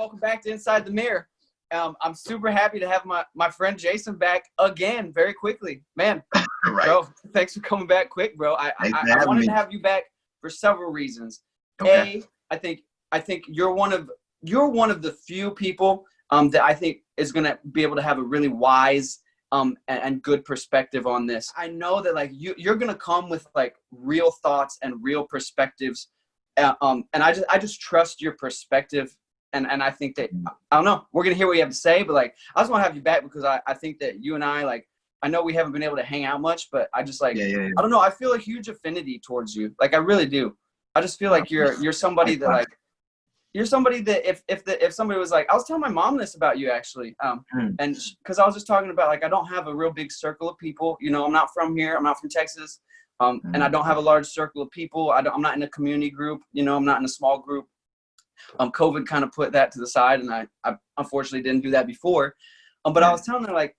welcome back to Inside the Mirror. I'm super happy to have my friend Jason back again very quickly. Man, Right. bro, thanks for coming back quick, bro. I wanted to have you back for several reasons. Okay. I think you're one of the few people that I think is gonna be able to have a really wise and good perspective on this. I know that like you're gonna come with like real thoughts and real perspectives, and I just trust your perspective. And I think that, I don't know, we're going to hear what you have to say, but like, I just want to have you back because I think that you and I, like, I know we haven't been able to hang out much, but I just like, Yeah. I don't know. I feel a huge affinity towards you. Like, I really do. I just feel like you're somebody that like, you're somebody that if somebody was like, I was telling my mom this about you actually. And cause I was just talking about like, I don't have a real big circle of people, you know, I'm not from here. I'm not from Texas. And I don't have a large circle of people. I'm not in a community group, you know, I'm not in a small group. COVID kind of put that to the side, and I unfortunately didn't do that before. But I was telling her, like,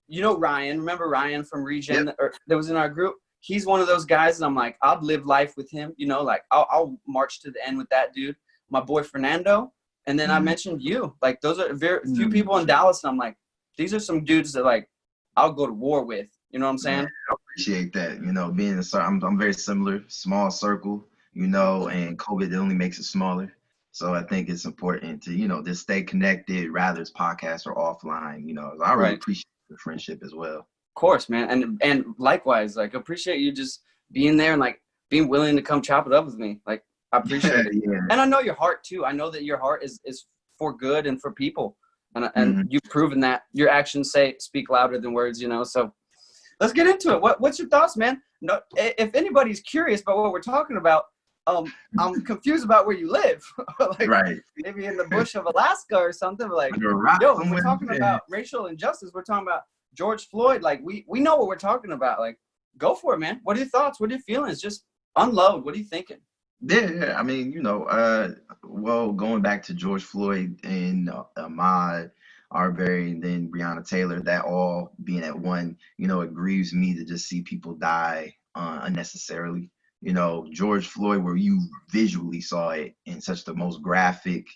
you know, Ryan, remember Ryan from Regen that was in our group? He's one of those guys, and I'm like, I'd live life with him, you know, like I'll march to the end with that dude. My boy Fernando, and then I mentioned you. Like, those are very few people in Dallas, and I'm like, these are some dudes that like I'll go to war with. You know what I'm saying? Yeah, I appreciate that. You know, being I'm very similar, small circle. You know, and COVID only makes it smaller. So I think it's important to, you know, just stay connected, rather it's podcast or offline, you know. I really appreciate the friendship as well. Of course, man. And likewise, like, appreciate you just being there and like being willing to come chop it up with me. Like, I appreciate it. Yeah. And I know your heart too. I know that your heart is for good and for people. And you've proven that your actions speak louder than words, you know. So let's get into it. What's your thoughts, man? No, if anybody's curious about what we're talking about, I'm confused about where you live. Like, maybe in the bush of Alaska or something. Like, yo, we're talking about racial injustice. We're talking about George Floyd. Like, we know what we're talking about. Like, go for it, man. What are your thoughts? What are your feelings? Just unload. What are you thinking? Yeah. I mean, you know, well, going back to George Floyd and Ahmaud Arbery and then Breonna Taylor, that all being at one, you know, it grieves me to just see people die unnecessarily. You know, George Floyd, where you visually saw it in such the most graphic,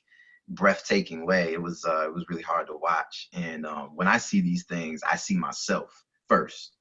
breathtaking way, it was really hard to watch. And when I see these things, I see myself first,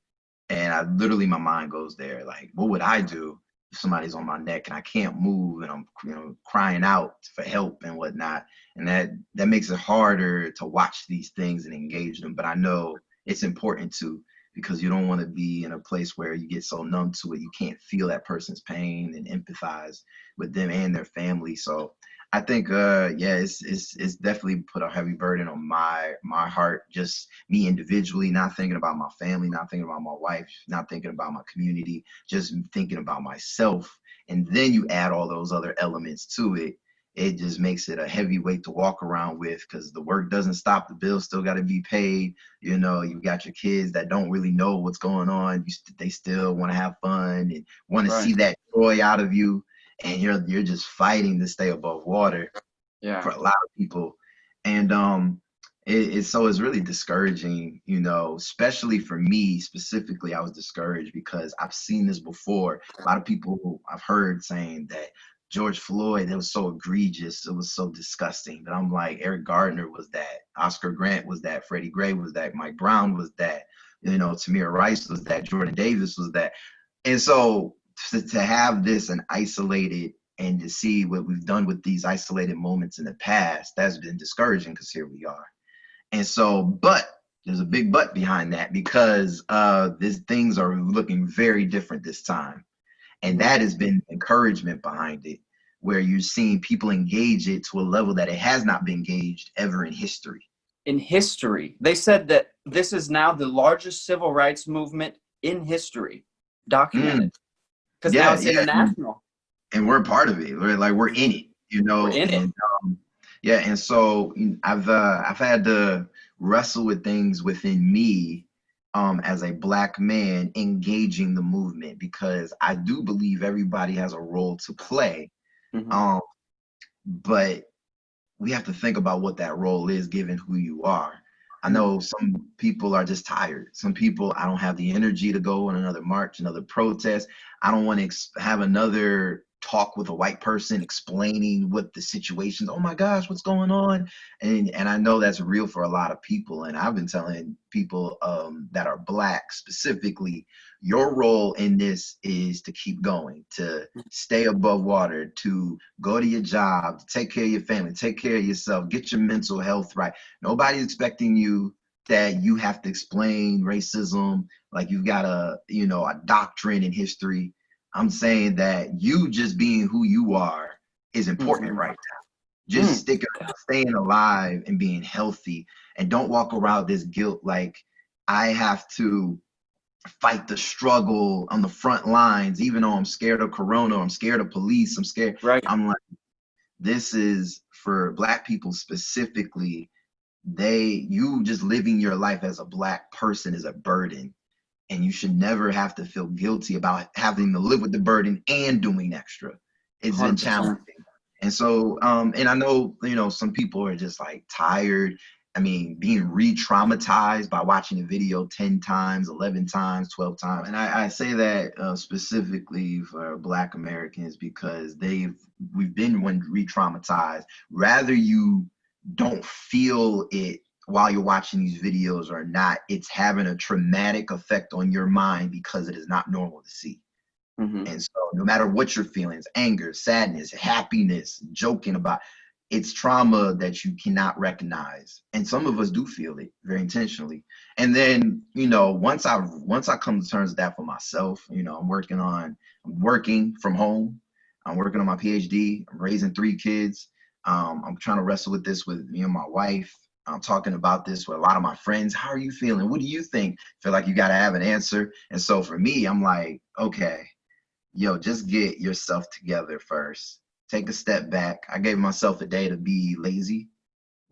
and my mind goes there. Like, what would I do if somebody's on my neck and I can't move and I'm, you know, crying out for help and whatnot? And that makes it harder to watch these things and engage them. But I know it's important to, because you don't want to be in a place where you get so numb to it, you can't feel that person's pain and empathize with them and their family. So I think, it's definitely put a heavy burden on my heart, just me individually, not thinking about my family, not thinking about my wife, not thinking about my community, just thinking about myself. And then you add all those other elements to it. It just makes it a heavy weight to walk around with, because the work doesn't stop. The bills still got to be paid. You know, you got your kids that don't really know what's going on. They still want to have fun and want to see that joy out of you. And you're just fighting to stay above water for a lot of people. And it's really discouraging, you know, especially for me specifically. I was discouraged because I've seen this before. A lot of people I've heard saying that George Floyd, it was so egregious, it was so disgusting. But I'm like, Eric Gardner was that, Oscar Grant was that, Freddie Gray was that, Mike Brown was that, you know, Tamir Rice was that, Jordan Davis was that. And so to have this and isolated, and to see what we've done with these isolated moments in the past, that's been discouraging, because here we are. And so, but there's a big but behind that, because these things are looking very different this time. And that has been encouragement behind it, where you're seeing people engage it to a level that it has not been engaged ever in history. In history. They said that this is now the largest civil rights movement in history, documented. Because now it's international. And we're part of it. We're in it, you know. We're in it. And so I've had to wrestle with things within me as a Black man engaging the movement, because I do believe everybody has a role to play. But we have to think about what that role is given who you are. I know some people are just tired. Some people, I don't have the energy to go on another march, another protest. I don't want to have another talk with a white person explaining what the situation's, oh my gosh, what's going on? And I know that's real for a lot of people. And I've been telling people that are Black specifically, your role in this is to keep going, to stay above water, to go to your job, to take care of your family, take care of yourself, get your mental health right. Nobody's expecting you that you have to explain racism like you've got a doctrine in history. I'm saying that you just being who you are is important right now. Just sticking, staying alive and being healthy, and don't walk around this guilt like I have to fight the struggle on the front lines, even though I'm scared of Corona, I'm scared of police, I'm scared. Right. I'm like, this is for Black people specifically. You just living your life as a Black person is a burden. And you should never have to feel guilty about having to live with the burden and doing extra. It's been 100%. challenging. And so, and I know, some people are just like tired. I mean, being re-traumatized by watching a video 10 times, 11 times, 12 times. And I say that specifically for Black Americans because we've been re-traumatized. Rather you don't feel it while you're watching these videos or not, it's having a traumatic effect on your mind because it is not normal to see. And so no matter what your feelings, anger, sadness, happiness, joking about, it's trauma that you cannot recognize. And some of us do feel it very intentionally. And then, once I come to terms with that for myself, I'm working from home. I'm working on my PhD. I'm raising 3 kids. I'm trying to wrestle with this with me and my wife. I'm talking about this with a lot of my friends. How are you feeling? What do you think? Feel like you got to have an answer. And so for me, I'm like, okay, just get yourself together first. Take a step back. I gave myself a day to be lazy.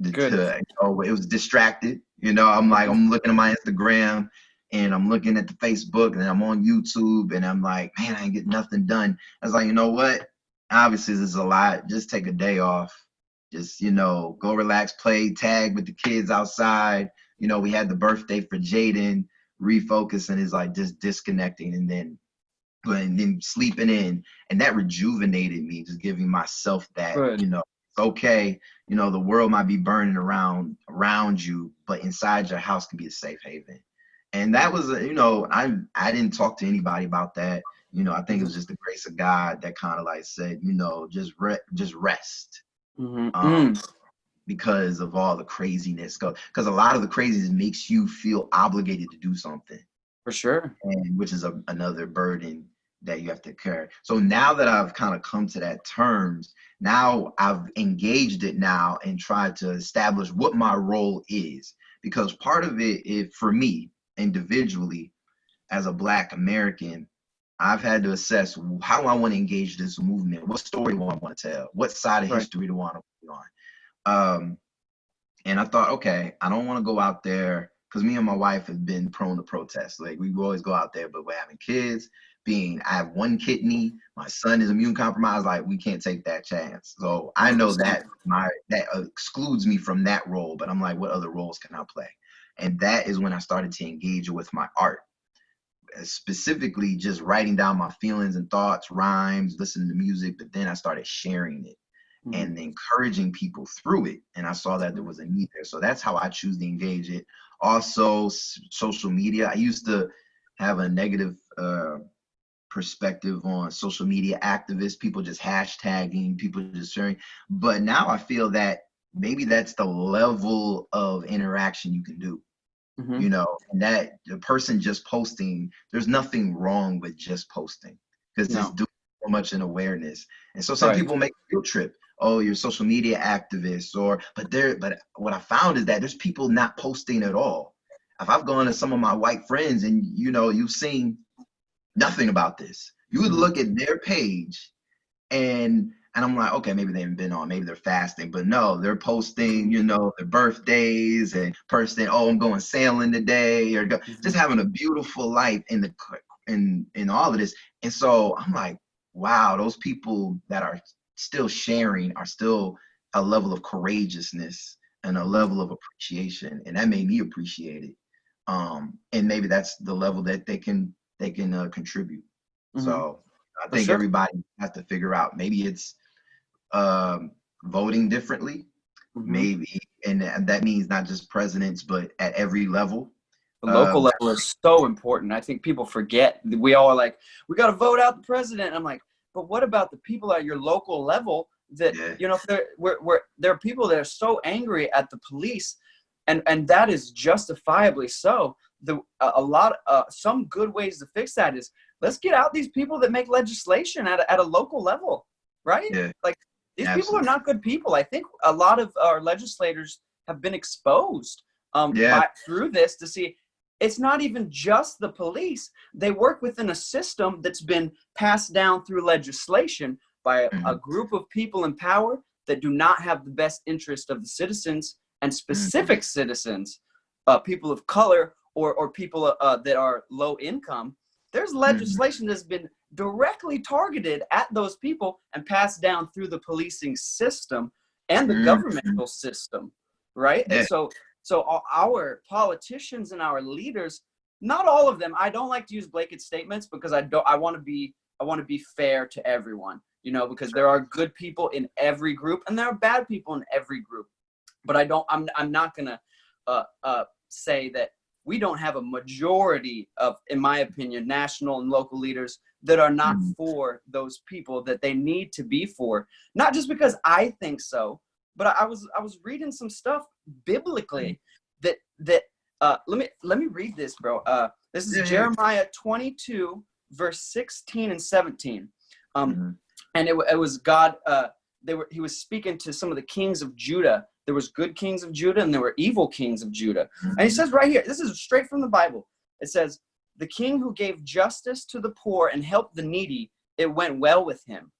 Good. It was distracted. I'm like, I'm looking at my Instagram and I'm looking at the Facebook and I'm on YouTube and I'm like, man, I ain't getting nothing done. I was like, you know what? Obviously, this is a lot. Just take a day off. Just, go relax, play tag with the kids outside. We had the birthday for Jaden, refocus, and is like just disconnecting and then sleeping in. And that rejuvenated me, just giving myself that, Good. it's okay. The world might be burning around you, but inside your house can be a safe haven. And that was, I didn't talk to anybody about that. I think it was just the grace of God that kind of like said, just rest. Because of all the craziness, because a lot of the craziness makes you feel obligated to do something. For sure. And which is another burden that you have to carry. So now that I've kind of come to that terms, now I've engaged it now and tried to establish what my role is. Because part of it for me individually as a Black American, I've had to assess, how do I want to engage this movement? What story do I want to tell? What side of history do I want to be on? And I thought, okay, I don't want to go out there because me and my wife have been prone to protest. Like we always go out there, but we're having kids. I have 1 kidney, my son is immune compromised. Like we can't take that chance. So I know that that excludes me from that role. But I'm like, what other roles can I play? And that is when I started to engage with my art, specifically just writing down my feelings and thoughts, rhymes, listening to music. But then I started sharing it and encouraging people through it. And I saw that there was a need there. So that's how I choose to engage it. Also, social media. I used to have a negative perspective on social media activists, people just hashtagging, people just sharing. But now I feel that maybe that's the level of interaction you can do. And that the person just posting, there's nothing wrong with just posting because it's doing so much in awareness. And so some people make a guilt trip. Oh, you're a social media activist, but what I found is that there's people not posting at all. If I've gone to some of my white friends and you've seen nothing about this, you would look at their page and I'm like, okay, maybe they haven't been on, maybe they're fasting, but no, they're posting, their birthdays and oh, I'm going sailing today, or just having a beautiful life in all of this. And so I'm like, wow, those people that are still sharing are still a level of courageousness and a level of appreciation, and that made me appreciate it. And maybe that's the level that they can contribute. So I For think sure. everybody has to figure out, maybe it's um, voting differently, Hmm. maybe, and that means not just presidents, but at every level. The local Um, level is so important. I think people forget. We all are like, we got to vote out the president. I'm like, but what about the people at your local level that, yeah, you know, there are people that are so angry at the police, and that is justifiably so. Some good ways to fix that is, let's get out these people that make legislation at a local level, right? yeah, Like, these people are absolutely. not good people. I think a lot of our legislators have been exposed Yeah. by through this to see it's not even just the police. They work within a system that's been passed down through legislation by a Mhm, group of people in power that do not have the best interest of the citizens and mhm, specific citizens, people of color or people that are low income. There's mhm, legislation that's been directly targeted at those people and passed down through the policing system and the mhm. governmental system, right? And Yeah. so our politicians and our leaders, not all of them, I don't like to use blanket statements because I want to be fair to everyone, you know, because there are good people in every group and there are bad people in every group. But I'm not going to say that we don't have a majority of, in my opinion, national and local leaders that are not Mhm, for those people that they need to be for. Not just because I think so, but I was reading some stuff mhm. biblically that let me read this, bro. This is Yeah, yeah. Jeremiah 22 verse 16 and 17. Um, Mhm, and it was God. He was speaking to some of the kings of Judah. There was good kings of Judah and there were evil kings of Judah. And he mhm, says right here, this is straight from the Bible. It says, "The king who gave justice to the poor and helped the needy, it went well with him.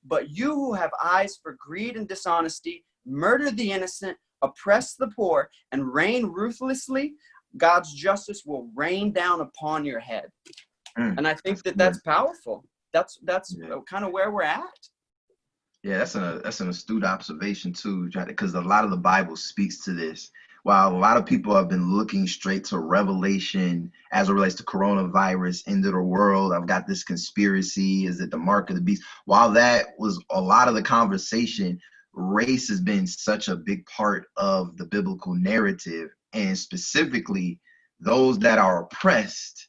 But you who have eyes for greed and dishonesty, murder the innocent, oppress the poor, and reign ruthlessly, God's justice will rain down upon your head." mm. And I think That's that good. that's powerful. That's Yeah. kind of where we're at. Yeah, that's an astute observation too, because a lot of the Bible speaks to this. While a lot of people have been looking straight to Revelation as it relates to coronavirus, end of the world, I've got this conspiracy, is it the mark of the beast? While that was a lot of the conversation, race has been such a big part of the biblical narrative, and specifically those that are oppressed,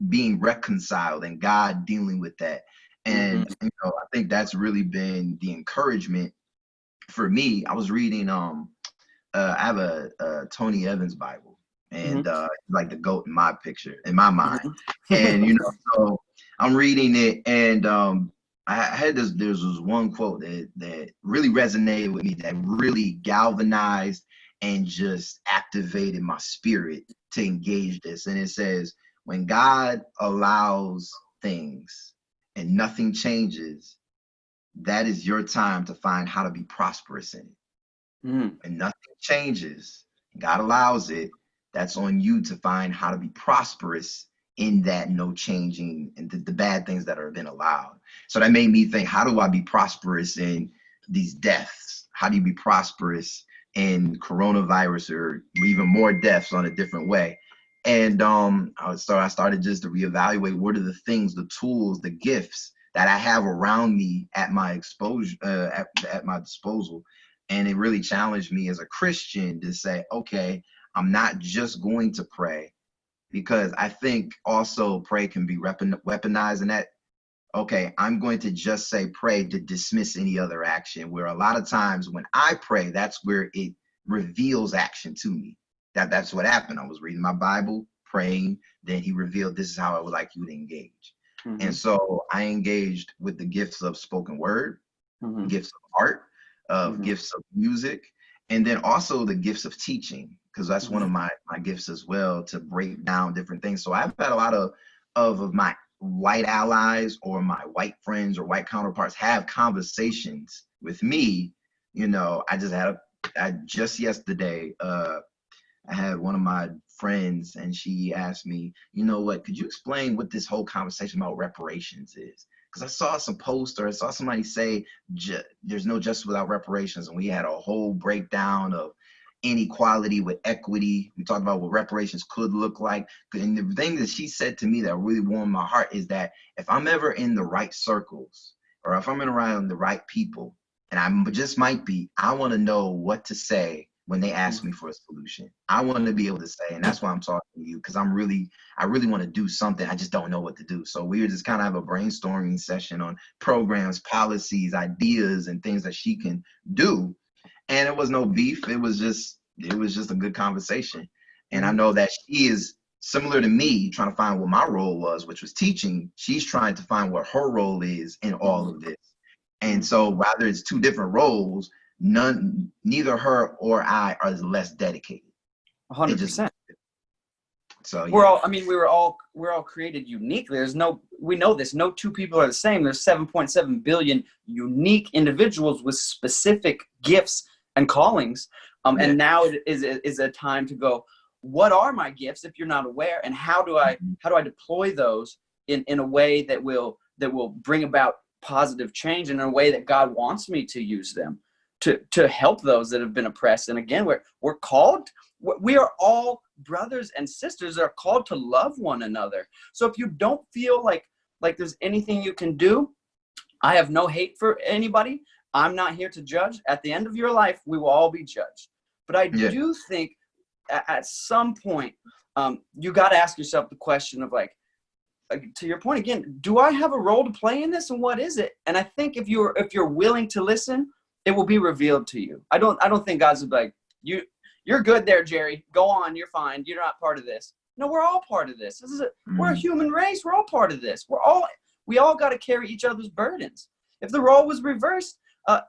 being reconciled and God dealing with that. Mm-hmm. And I think that's really been the encouragement for me. I was reading I have a Tony Evans Bible, Mm-hmm. and like the goat in my picture, in my mind. And Mm-hmm. so I'm reading it, and I had there's this one quote that really resonated with me, that really galvanized and just activated my spirit to engage this. And it says, when God allows things and nothing changes, that is your time to find how to be prosperous in it. Mm-hmm. And nothing changes, God allows it, that's on you to find how to be prosperous in that no changing and the bad things that are been allowed. So that made me think, how do I be prosperous in these deaths? How do you be prosperous in coronavirus, or even more deaths on a different way? And I started just to reevaluate, what are the things, the tools, the gifts that I have around me at my exposure, at my disposal. And it really challenged me as a Christian to say, okay, I'm not just going to pray, because I think also pray can be weaponized in that, okay, I'm going to just say pray to dismiss any other action, where a lot of times when I pray, that's where it reveals action to me. That's what happened. I was reading my Bible, praying, then he revealed, this is how I would like you to engage. And Mm-hmm. so I engaged with the gifts of spoken word, Mm-hmm. gifts of art, of Mm-hmm. gifts of music, and then also the gifts of teaching, because that's one Mm-hmm. of my gifts as well, to break down different things. So I've had a lot of my white allies or my white friends or white counterparts have conversations with me. I just yesterday, I had one of my friends, and she asked me, you know what, could you explain what this whole conversation about reparations is? Because I saw some post, or I saw somebody say, there's no justice without reparations. And we had a whole breakdown of inequality with equity. We talked about what reparations could look like. And the thing that she said to me that really warmed my heart is that if I'm ever in the right circles, or if I'm around the right people, and I just might be, I want to know what to say when they ask me for a solution. I want to be able to say, and that's why I'm talking to you, because I really want to do something. I just don't know what to do. So we were just kind of have a brainstorming session on programs, policies, ideas, and things that she can do. And it was no beef. It was just a good conversation. And I know that she is similar to me, trying to find what my role was, which was teaching. She's trying to find what her role is in all of this. And so rather it's two different roles, neither her or I are less dedicated. 100%. So yeah. we're all created uniquely. We know this. No two people are the same. There's 7.7 billion unique individuals with specific gifts and callings. And now it is a time to go, what are my gifts if you're not aware, and how do I deploy those in a way that will bring about positive change, in a way that God wants me to use them to help those that have been oppressed. And again, we're called, we are all brothers and sisters that are called to love one another. So if you don't feel like there's anything you can do, I have no hate for anybody. I'm not here to judge. At the end of your life, we will all be judged. But I do think at some point, you got to ask yourself the question of to your point again, do I have a role to play in this, and what is it? And I think if you're willing to listen, it will be revealed to you. I don't think God's like, you're good there, Jerry. Go on, you're fine. You're not part of this. No, we're all part of this. We're a human race. We're all part of this. We all got to carry each other's burdens. If the role was reversed,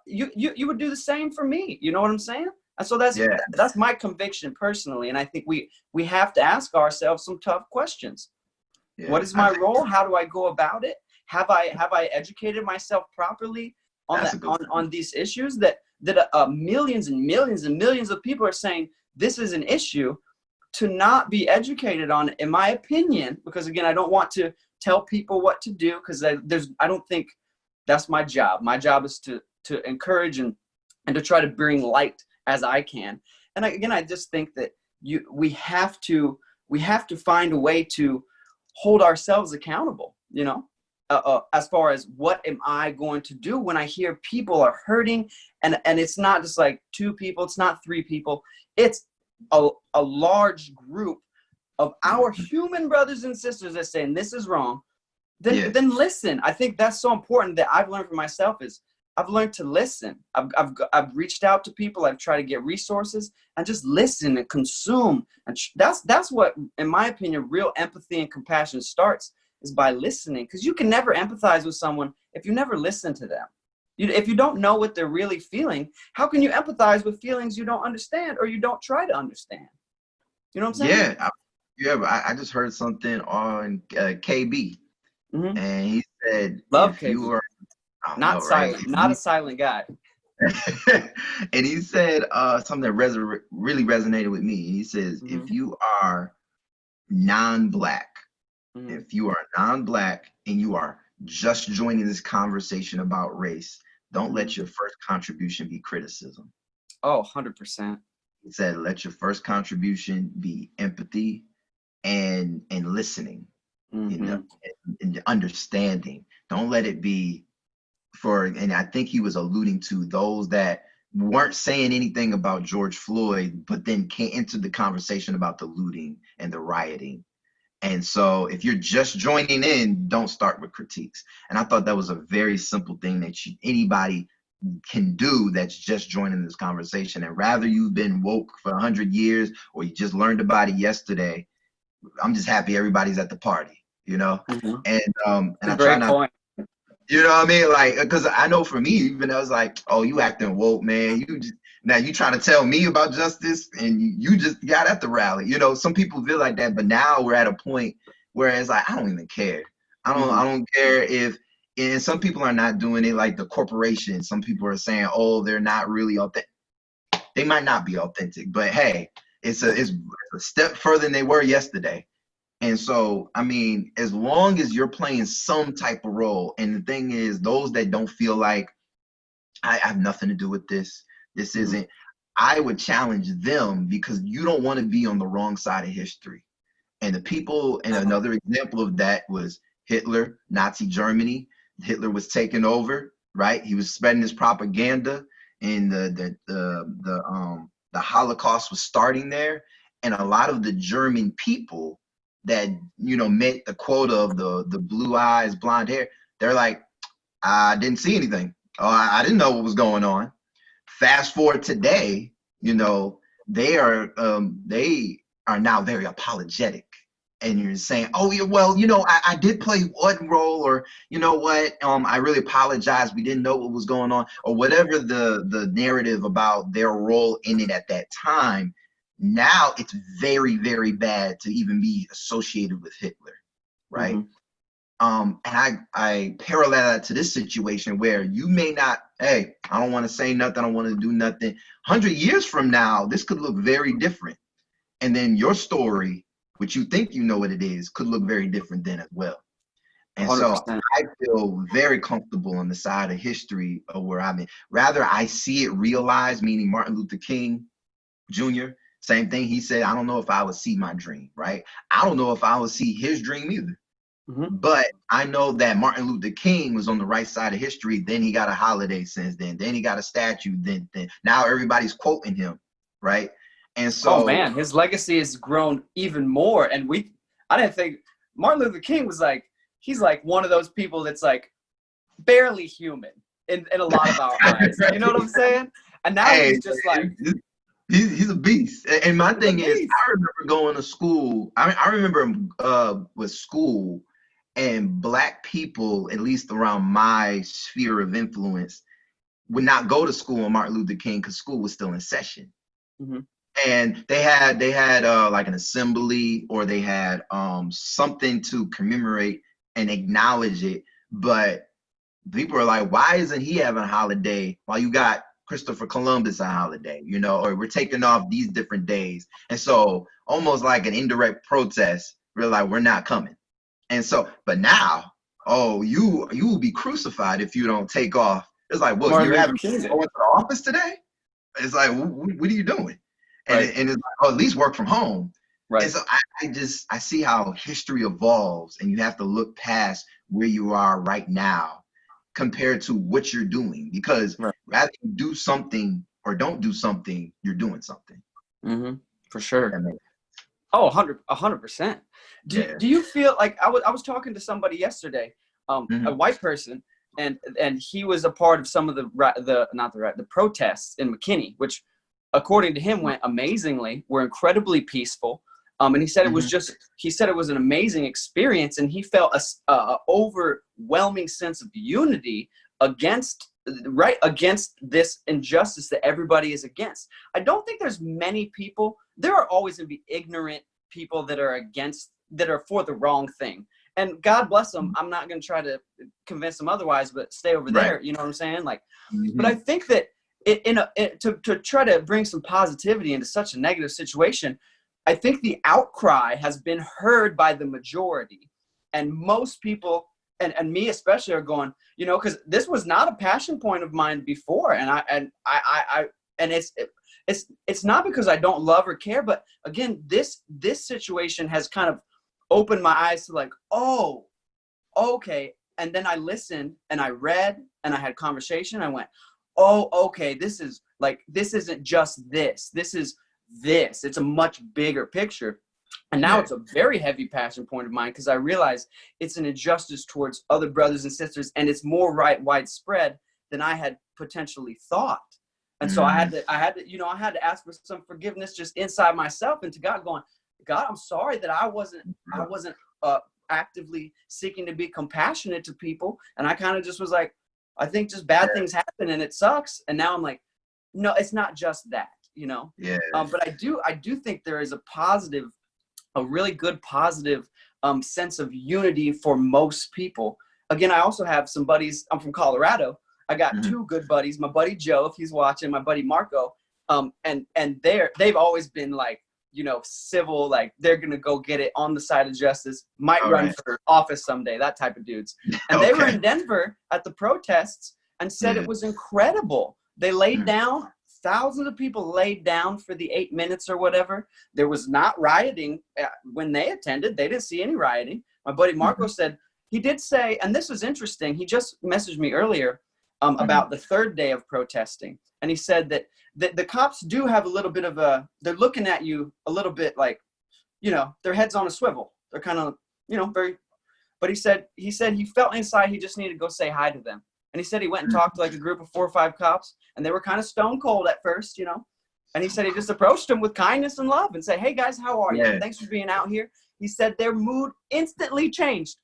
you would do the same for me. You know what I'm saying? And so that's my conviction personally. And I think we have to ask ourselves some tough questions. Yeah. What is my role? How do I go about it? Have I educated myself properly on these issues that millions and millions and millions of people are saying this is an issue to not be educated on, in my opinion, because again, I don't want to tell people what to do, because I don't think that's my job. My job is to encourage and to try to bring light as I can. And I just think that we have to find a way to hold ourselves accountable, as far as what am I going to do when I hear people are hurting, and it's not just like two people, it's not three people, it's a large group of our human brothers and sisters that saying this is wrong. Then listen. I think that's so important that I've learned for myself is I've learned to listen. I've reached out to people. I've tried to get resources and just listen and consume. And that's what, in my opinion, real empathy and compassion starts, is by listening. Because you can never empathize with someone if you never listen to them. If you don't know what they're really feeling, how can you empathize with feelings you don't understand or you don't try to understand? You know what I'm saying? But I just heard something on KB, and he said, "Love if KB. You are not silent, not a silent guy." And he said something that really resonated with me. He says, if you are non-Black, if you are non-Black and you are just joining this conversation about race, don't let your first contribution be criticism. Oh, 100%. He said, let your first contribution be empathy and listening, and understanding. Don't let it be and I think he was alluding to those that weren't saying anything about George Floyd, but then came into the conversation about the looting and the rioting. And so if you're just joining in, don't start with critiques. And I thought that was a very simple thing that anybody can do that's just joining this conversation. And rather you've been woke for 100 years or you just learned about it yesterday, I'm just happy everybody's at the party, And I try not. You know what I mean? Like, because I know for me, even I was like, oh, you acting woke, man. Now you trying to tell me about justice and you just got at the rally. Some people feel like that, but now we're at a point where it's like, I don't even care. I don't care if, and some people are not doing it like the corporation. Some people are saying, oh, they're not really authentic. They might not be authentic, but hey, it's a step further than they were yesterday. And so, I mean, as long as you're playing some type of role, and the thing is, those that don't feel like I have nothing to do with this isn't, I would challenge them because you don't want to be on the wrong side of history. And the people, and another example of that was Hitler, Nazi Germany. Hitler was taking over, right? He was spreading his propaganda, and the Holocaust was starting there. And a lot of the German people that met the quota of the blue eyes, blonde hair, they're like, I didn't see anything. Oh, I didn't know what was going on. Fast forward today, they are now very apologetic, and you're saying, oh yeah, well, I did play one role, or what, I really apologize, we didn't know what was going on, or whatever the narrative about their role in it at that time. Now it's very, very bad to even be associated with Hitler, right? Mm-hmm. And I parallel that to this situation where you may not, hey, I don't want to say nothing, I don't want to do nothing. 100 years from now, this could look very different. And then your story, which you think you know what it is, could look very different then as well. And 100%. So I feel very comfortable on the side of history of where I'm in. Rather, I see it realized, meaning Martin Luther King Jr., same thing. He said, I don't know if I would see my dream, right? I don't know if I would see his dream either. Mm-hmm. But I know that Martin Luther King was on the right side of history. Then he got a holiday since then. Then he got a statue. Then now everybody's quoting him, right? And so, oh man, his legacy has grown even more. And I didn't think Martin Luther King was like, he's like one of those people that's like barely human in a lot of our eyes. You know what I'm saying? And now he's just like. He's a beast. And my thing is, I remember going to school. I remember with school, and Black people, at least around my sphere of influence, would not go to school on Martin Luther King because school was still in session. Mm-hmm. And they had like an assembly, or they had something to commemorate and acknowledge it. But people are like, why isn't he having a holiday while you got Christopher Columbus a holiday, or we're taking off these different days? And so almost like an indirect protest, we're like, we're not coming. And so, but now, oh, you will be crucified if you don't take off. It's like, well, you're having going to the office today? It's like, what are you doing? And, right. And it's like, oh, at least work from home. Right. And so I see how history evolves, and you have to look past where you are right now compared to what you're doing, because rather you do something or don't do something, you're doing something. Mm-hmm. For sure. Oh, 100%. Do you feel like I was talking to somebody yesterday, a white person, and he was a part of some of the protests in McKinney, which according to him went amazingly, were incredibly peaceful. And he said it was it was an amazing experience, and he felt a overwhelming sense of unity against this injustice that everybody is against. I don't think there's many people. There are always going to be ignorant people that are for the wrong thing. And God bless them. I'm not going to try to convince them otherwise, but stay over there. You know what I'm saying? Like, but I think that to try to bring some positivity into such a negative situation, I think the outcry has been heard by the majority, and most people, and me especially, are going, because this was not a passion point of mine before, and it's not because I don't love or care, but again, this situation has kind of opened my eyes to like, oh, okay, and then I listened and I read and I had conversation. I went, oh, okay, this isn't just this. It's a much bigger picture. And now it's a very heavy passion point of mine, because I realize it's an injustice towards other brothers and sisters, and it's more widespread than I had potentially thought. And so I had to ask for some forgiveness just inside myself, and to God, going, God, I'm sorry that I wasn't actively seeking to be compassionate to people. And I kind of just was like, I think just bad things happen and it sucks. And now I'm like, no, it's not just that. But I do think there is a really good positive sense of unity for most people. Again, I also have some buddies. I'm from Colorado. I got two good buddies. My buddy Joe, if he's watching, my buddy Marco, and they've always been like, civil, like they're gonna go get it on the side of justice. Might run for office someday. That type of dudes. And they were in Denver at the protests and said it was incredible. They laid down thousands of people laid down for the 8 minutes or whatever. There was not rioting when they attended. They didn't see any rioting. My buddy Marco said, he did say, and this was interesting, he just messaged me earlier about the third day of protesting. And he said that the cops do have a little bit of they're looking at you a little bit like, you know, their heads on a swivel. They're kind of, you know, but he said he felt inside he just needed to go say hi to them. And he said he went and talked to like a group of 4 or 5 cops, and they were kind of stone cold at first, you know. And he said he just approached them with kindness and love and said, hey guys, how are you? Yeah. Thanks for being out here. He said their mood instantly changed.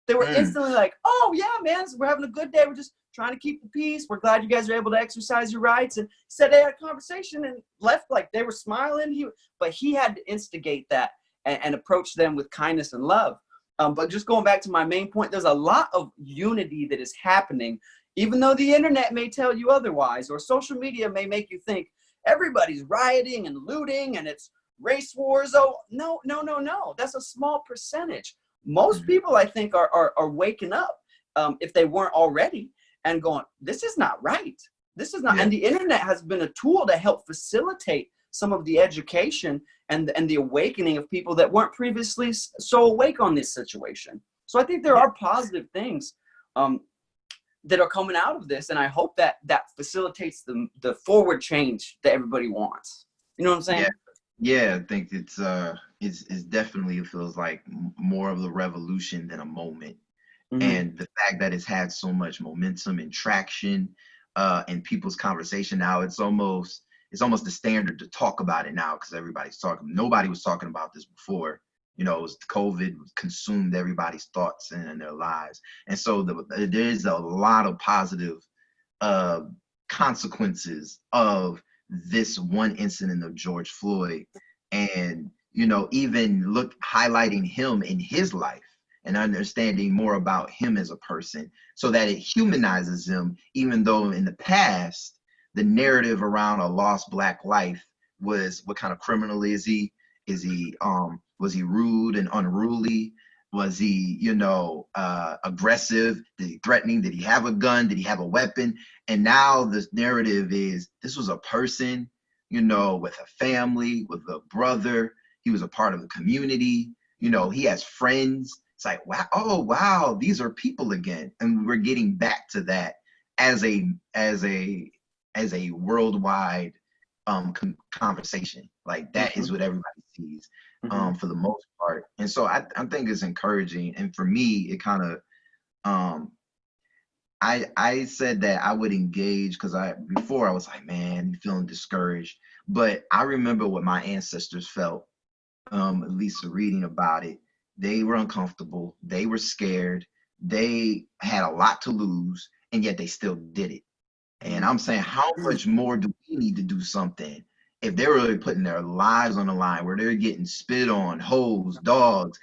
They were instantly like, oh yeah, man, we're having a good day. We're just trying to keep the peace. We're glad you guys are able to exercise your rights. And he said they had a conversation and left like they were smiling. But he had to instigate that and approach them with kindness and love. But just going back to my main point, there's a lot of unity that is happening, even though the internet may tell you otherwise, or social media may make you think everybody's rioting and looting and it's race wars. Oh, no. That's a small percentage. Most people, I think, are waking up, if they weren't already, and going, this is not right. This is not. Yeah. And the internet has been a tool to help facilitate some of the education and the awakening of people that weren't previously so awake on this situation. So I think there are positive things that are coming out of this, and I hope that facilitates the forward change that everybody wants. You know what I'm saying? Yeah, I think it's definitely, it feels like more of a revolution than a moment. And the fact that it's had so much momentum and traction in people's conversation now, it's almost the standard to talk about it now because everybody's talking. Nobody was talking about this before. You know, it was COVID consumed everybody's thoughts and their lives. And so there's a lot of positive consequences of this one incident of George Floyd, and, you know, even highlighting him in his life and understanding more about him as a person so that it humanizes him, even though in the past, the narrative around a lost Black life was, what kind of criminal is he? Was he rude and unruly? Was he, you know, aggressive? Did he threatening? Did he have a gun? Did he have a weapon? And now this narrative is, this was a person, you know, with a family, with a brother. He was a part of the community. You know, he has friends. It's like, wow, oh, wow, these are people again. And we're getting back to that as a worldwide conversation. Like that is what everybody sees for the most part. And so I think it's encouraging. And for me, it kind of, I said that I would engage because before I was like, man, feeling discouraged. But I remember what my ancestors felt, at least reading about it. They were uncomfortable. They were scared. They had a lot to lose, and yet they still did it. And I'm saying, how much more do we need to do something if they're really putting their lives on the line, where they're getting spit on, hosed, dogs,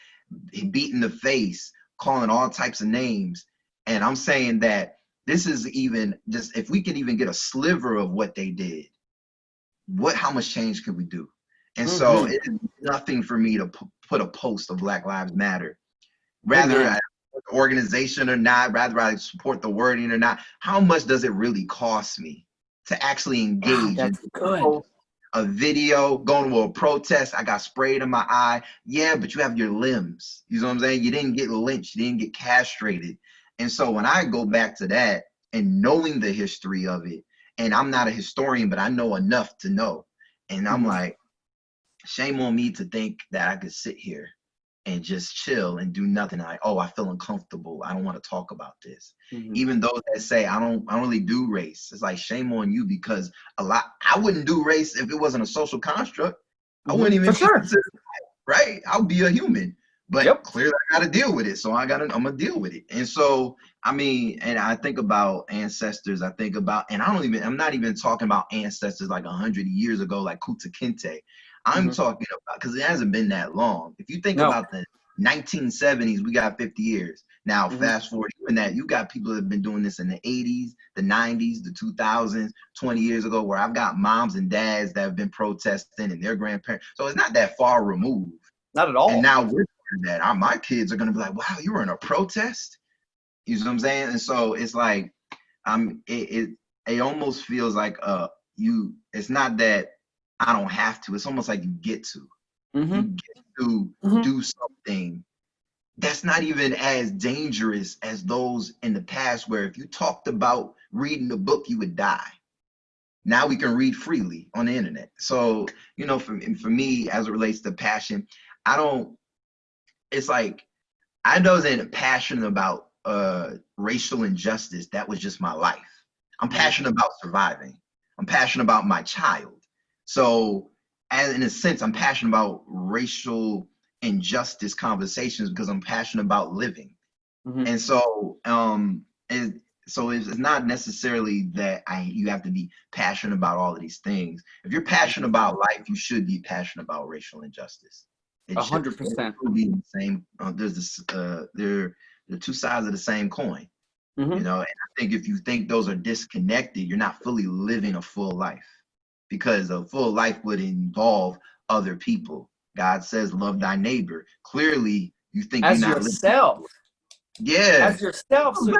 beat in the face, calling all types of names? And I'm saying that this is even just, if we could even get a sliver of what they did, how much change could we do? And so it is nothing for me to put a post of Black Lives Matter. Rather I support the organization or not, rather I support the wording or not, how much does it really cost me to actually engage in a video, going to a protest? I got sprayed in my eye. Yeah, but you have your limbs. You know what I'm saying? You didn't get lynched. You didn't get castrated. And so when I go back to that and knowing the history of it, and I'm not a historian, but I know enough to know. And I'm like, shame on me to think that I could sit here and just chill and do nothing. Like, oh, I feel uncomfortable. I don't want to talk about this. Even those that say I don't really do race. It's like, shame on you, because I wouldn't do race if it wasn't a social construct. I wouldn't even consider it, right? I'll be a human. But clearly I got to deal with it. So I'm going to deal with it. And so, I mean, and I think about ancestors. I think about, and I'm not even talking about ancestors like 100 years ago, like Kunta Kinte. I'm talking about, because it hasn't been that long. If you think about the 1970s, we got 50 years. Now, fast forward even that, you got people that have been doing this in the 80s, the 90s, the 2000s, 20 years ago, where I've got moms and dads that have been protesting and their grandparents. So it's not that far removed. Not at all. And now we're doing that. My kids are going to be like, wow, you were in a protest? You know what I'm saying? And so it's like, it almost feels like it's not that I don't have to. It's almost like you get to. Mm-hmm. You get to do something that's not even as dangerous as those in the past, where if you talked about reading the book, you would die. Now we can read freely on the internet. So, for me, as it relates to passion, I don't, it's like, I wasn't passionate about racial injustice. That was just my life. I'm passionate about surviving. I'm passionate about my child. So, as in a sense, I'm passionate about racial injustice conversations because I'm passionate about living. And so, it's not necessarily that you have to be passionate about all of these things. If you're passionate about life, you should be passionate about racial injustice. It should 100%. be the same. There's this. They're two sides of the same coin. And I think if you think those are disconnected, you're not fully living a full life, because a full life would involve other people. God says, "Love thy neighbor." Clearly, you think As you're not yourself. living. Yeah. As yourself. So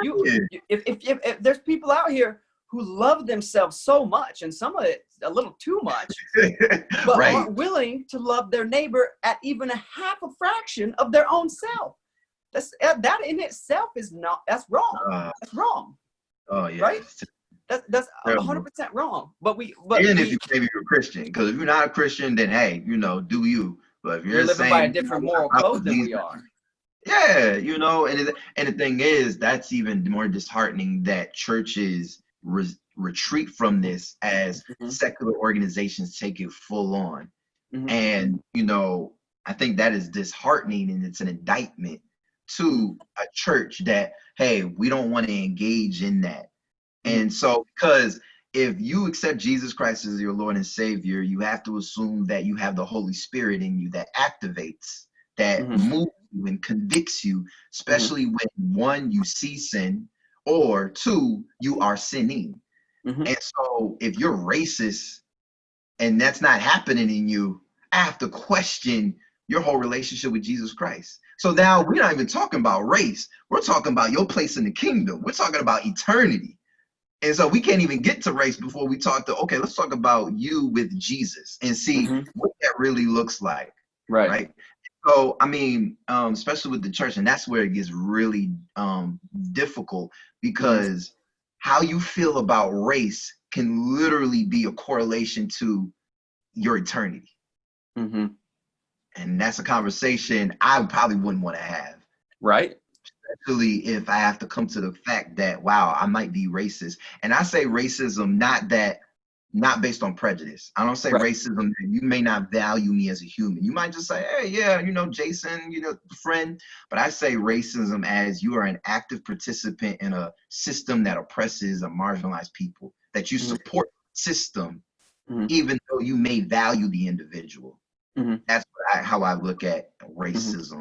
if there's people out here who love themselves so much, and some of it a little too much, but aren't willing to love their neighbor at even a half a fraction of their own self. That in itself that's wrong. That's wrong. Oh yeah. Right? That's 100% wrong. But if you maybe you're a Christian, because if you're not a Christian, then hey, do you? But if you're living by a different moral code than we are. Yeah, and the thing is, that's even more disheartening that churches retreat from this as secular organizations take it full on. And I think that is disheartening, and it's an indictment to a church that, hey, we don't want to engage in that. And so, because if you accept Jesus Christ as your Lord and Savior, you have to assume that you have the Holy Spirit in you that activates, that moves you and convicts you, especially when, one, you see sin, or two, you are sinning. And so if you're racist and that's not happening in you, I have to question your whole relationship with Jesus Christ. So now we're not even talking about race. We're talking about your place in the kingdom. We're talking about eternity. And so we can't even get to race before we talk to, okay, let's talk about you with Jesus and see what that really looks like. Right. So, I mean, especially with the church, and that's where it gets really difficult, because how you feel about race can literally be a correlation to your eternity. And that's a conversation I probably wouldn't want to have. Right. Especially if I have to come to the fact that, wow, I might be racist. And I say racism, not based on prejudice. I don't say racism that you may not value me as a human. You might just say, hey, yeah, Jason, friend. But I say racism as you are an active participant in a system that oppresses or marginalized people, that you support the system, even though you may value the individual. That's how I look at racism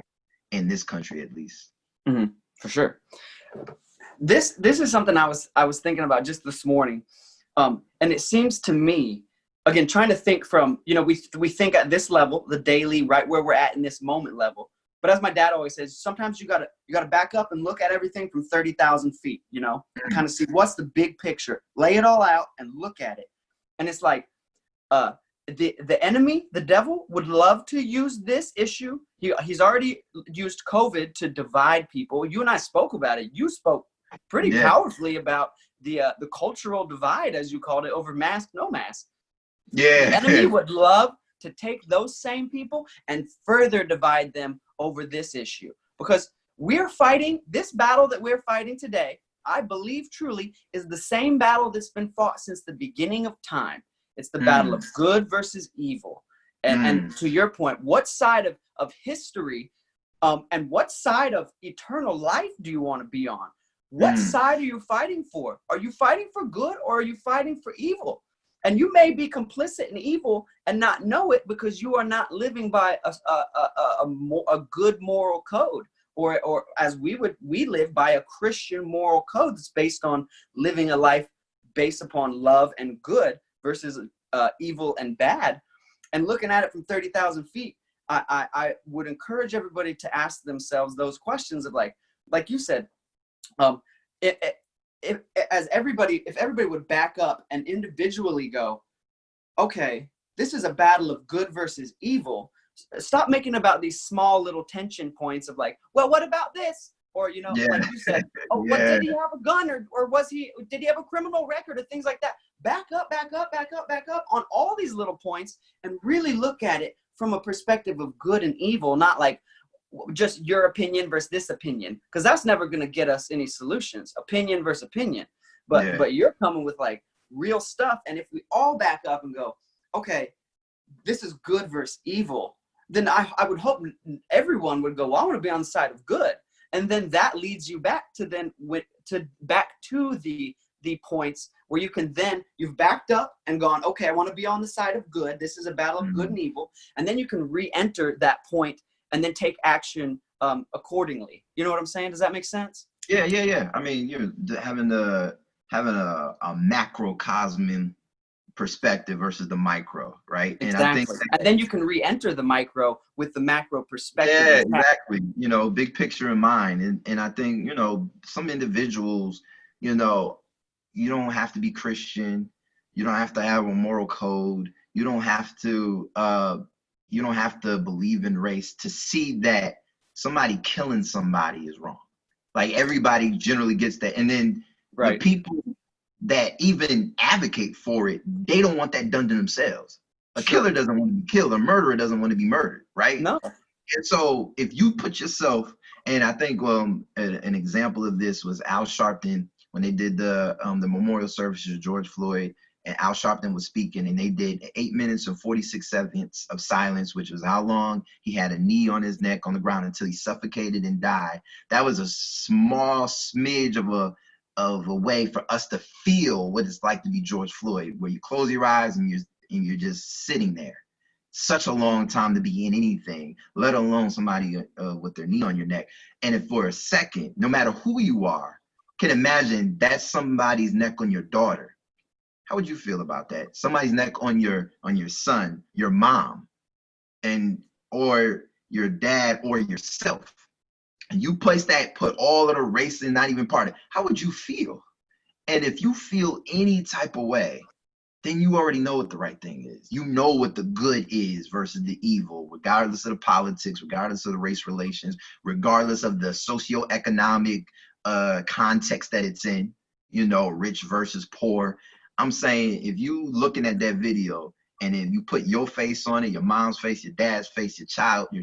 in this country, at least. For sure. This is something I was thinking about just this morning. And it seems to me, again, trying to think from, we think at this level, the daily, right where we're at in this moment level. But as my dad always says, sometimes you gotta back up and look at everything from 30,000 feet, kind of see what's the big picture, lay it all out and look at it. And it's like, the enemy, the devil, would love to use this issue. He's already used COVID to divide people. You and I spoke about it. You spoke pretty powerfully about the cultural divide, as you called it, over mask, no mask. Yeah. The enemy would love to take those same people and further divide them over this issue, because we're fighting this battle that we're fighting today. I believe truly is the same battle that's been fought since the beginning of time. It's the battle of good versus evil. And to your point, what side of history and what side of eternal life do you want to be on? What side are you fighting for? Are you fighting for good, or are you fighting for evil? And you may be complicit in evil and not know it, because you are not living by a good moral code, or as we live by a Christian moral code that's based on living a life based upon love and good versus evil and bad. And looking at it from 30,000 feet, I would encourage everybody to ask themselves those questions of like you said, if everybody would back up and individually go, okay, this is a battle of good versus evil. Stop making about these small little tension points of like, well, what about this? Or, you know, Yeah. like you said, oh, what Yeah. did he have a gun or did he have a criminal record or things like that? Back up on all these little points and really look at it from a perspective of good and evil, not like just your opinion versus this opinion, because that's never going to get us any solutions. Opinion versus opinion. But you're coming with like real stuff. And if we all back up and go, okay, this is good versus evil, then I would hope everyone would go, well, I want to be on the side of good. And then that leads you back to the points where you can then, you've backed up and gone, okay, I want to be on the side of good. This is a battle of good and evil. And then you can re-enter that point and then take action accordingly. You know what I'm saying? Does that make sense? Yeah. I mean, you're having a macrocosm perspective versus the micro, right? Exactly. And I think and then you can re-enter the micro with the macro perspective. Yeah, exactly. You know, big picture in mind. And I think, you know, some individuals, you know, you don't have to be Christian. You don't have to have a moral code. You don't have to believe in race to see that somebody killing somebody is wrong. Like everybody generally gets that. And then the people that even advocate for it, they don't want that done to themselves. A killer doesn't want to be killed. A murderer doesn't want to be murdered, right? No. And so if you put yourself, and I think an example of this was Al Sharpton when they did the memorial services of George Floyd, and Al Sharpton was speaking, and they did 8 minutes and 46 seconds of silence, which was how long he had a knee on his neck on the ground until he suffocated and died. That was a small smidge of a way for us to feel what it's like to be George Floyd, where you close your eyes and you're just sitting there. Such a long time to be in anything, let alone somebody with their knee on your neck. And if for a second, no matter who you are, can imagine that's somebody's neck on your daughter. How would you feel about that? Somebody's neck on your son, your mom, or your dad or yourself. And you put all of the race in, not even part of it. How would you feel? And if you feel any type of way, then you already know what the right thing is. You know what the good is versus the evil, regardless of the politics, regardless of the race relations, regardless of the socioeconomic context that it's in, you know, rich versus poor. I'm saying if you looking at that video and if you put your face on it, your mom's face, your dad's face, your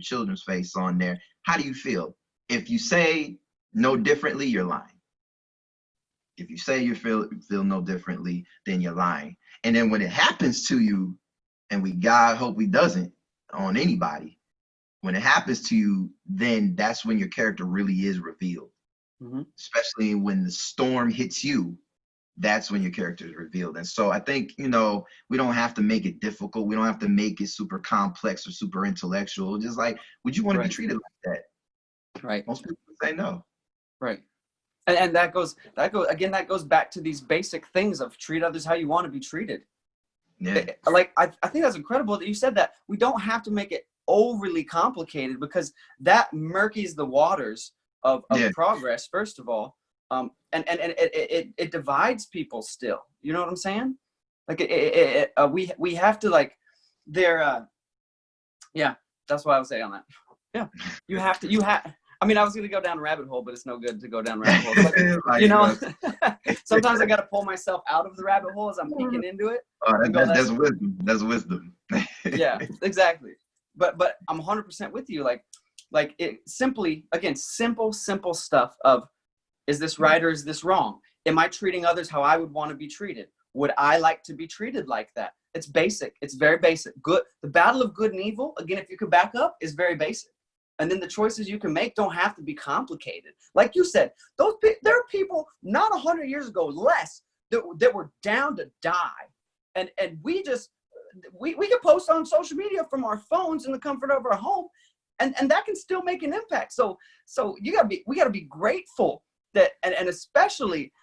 children's face on there, how do you feel? If you say no differently, you're lying. If you say you feel no differently, then you're lying. And then when it happens to you, and God hope we doesn't on anybody, when it happens to you, then that's when your character really is revealed. Mm-hmm. Especially when the storm hits you, that's when your character is revealed. And so I think, you know, we don't have to make it difficult. We don't have to make it super complex or super intellectual. Just like, would you want to be treated like that? Right. Most people say no. Right. And that goes back to these basic things of treat others how you want to be treated. Yeah. Like, I think that's incredible that you said that. We don't have to make it overly complicated, because that murkies the waters of progress, first of all. And it divides people still. You know what I'm saying? Like we have to, like, that's what I would say on that. Yeah. I mean, I was going to go down a rabbit hole, but it's no good to go down rabbit holes. But, you know, sometimes I got to pull myself out of the rabbit hole as I'm peeking into it. Oh, that's wisdom. That's wisdom. Yeah, exactly. But I'm 100% with you. Like it simply, again, simple stuff of, is this right or is this wrong? Am I treating others how I would want to be treated? Would I like to be treated like that? It's basic. It's very basic. Good. The battle of good and evil, again, if you could back up, is very basic. And then the choices you can make don't have to be complicated. Like you said, there are people not 100 years ago, less, that were down to die. And we can post on social media from our phones in the comfort of our home, and that can still make an impact. So we gotta be grateful that, and especially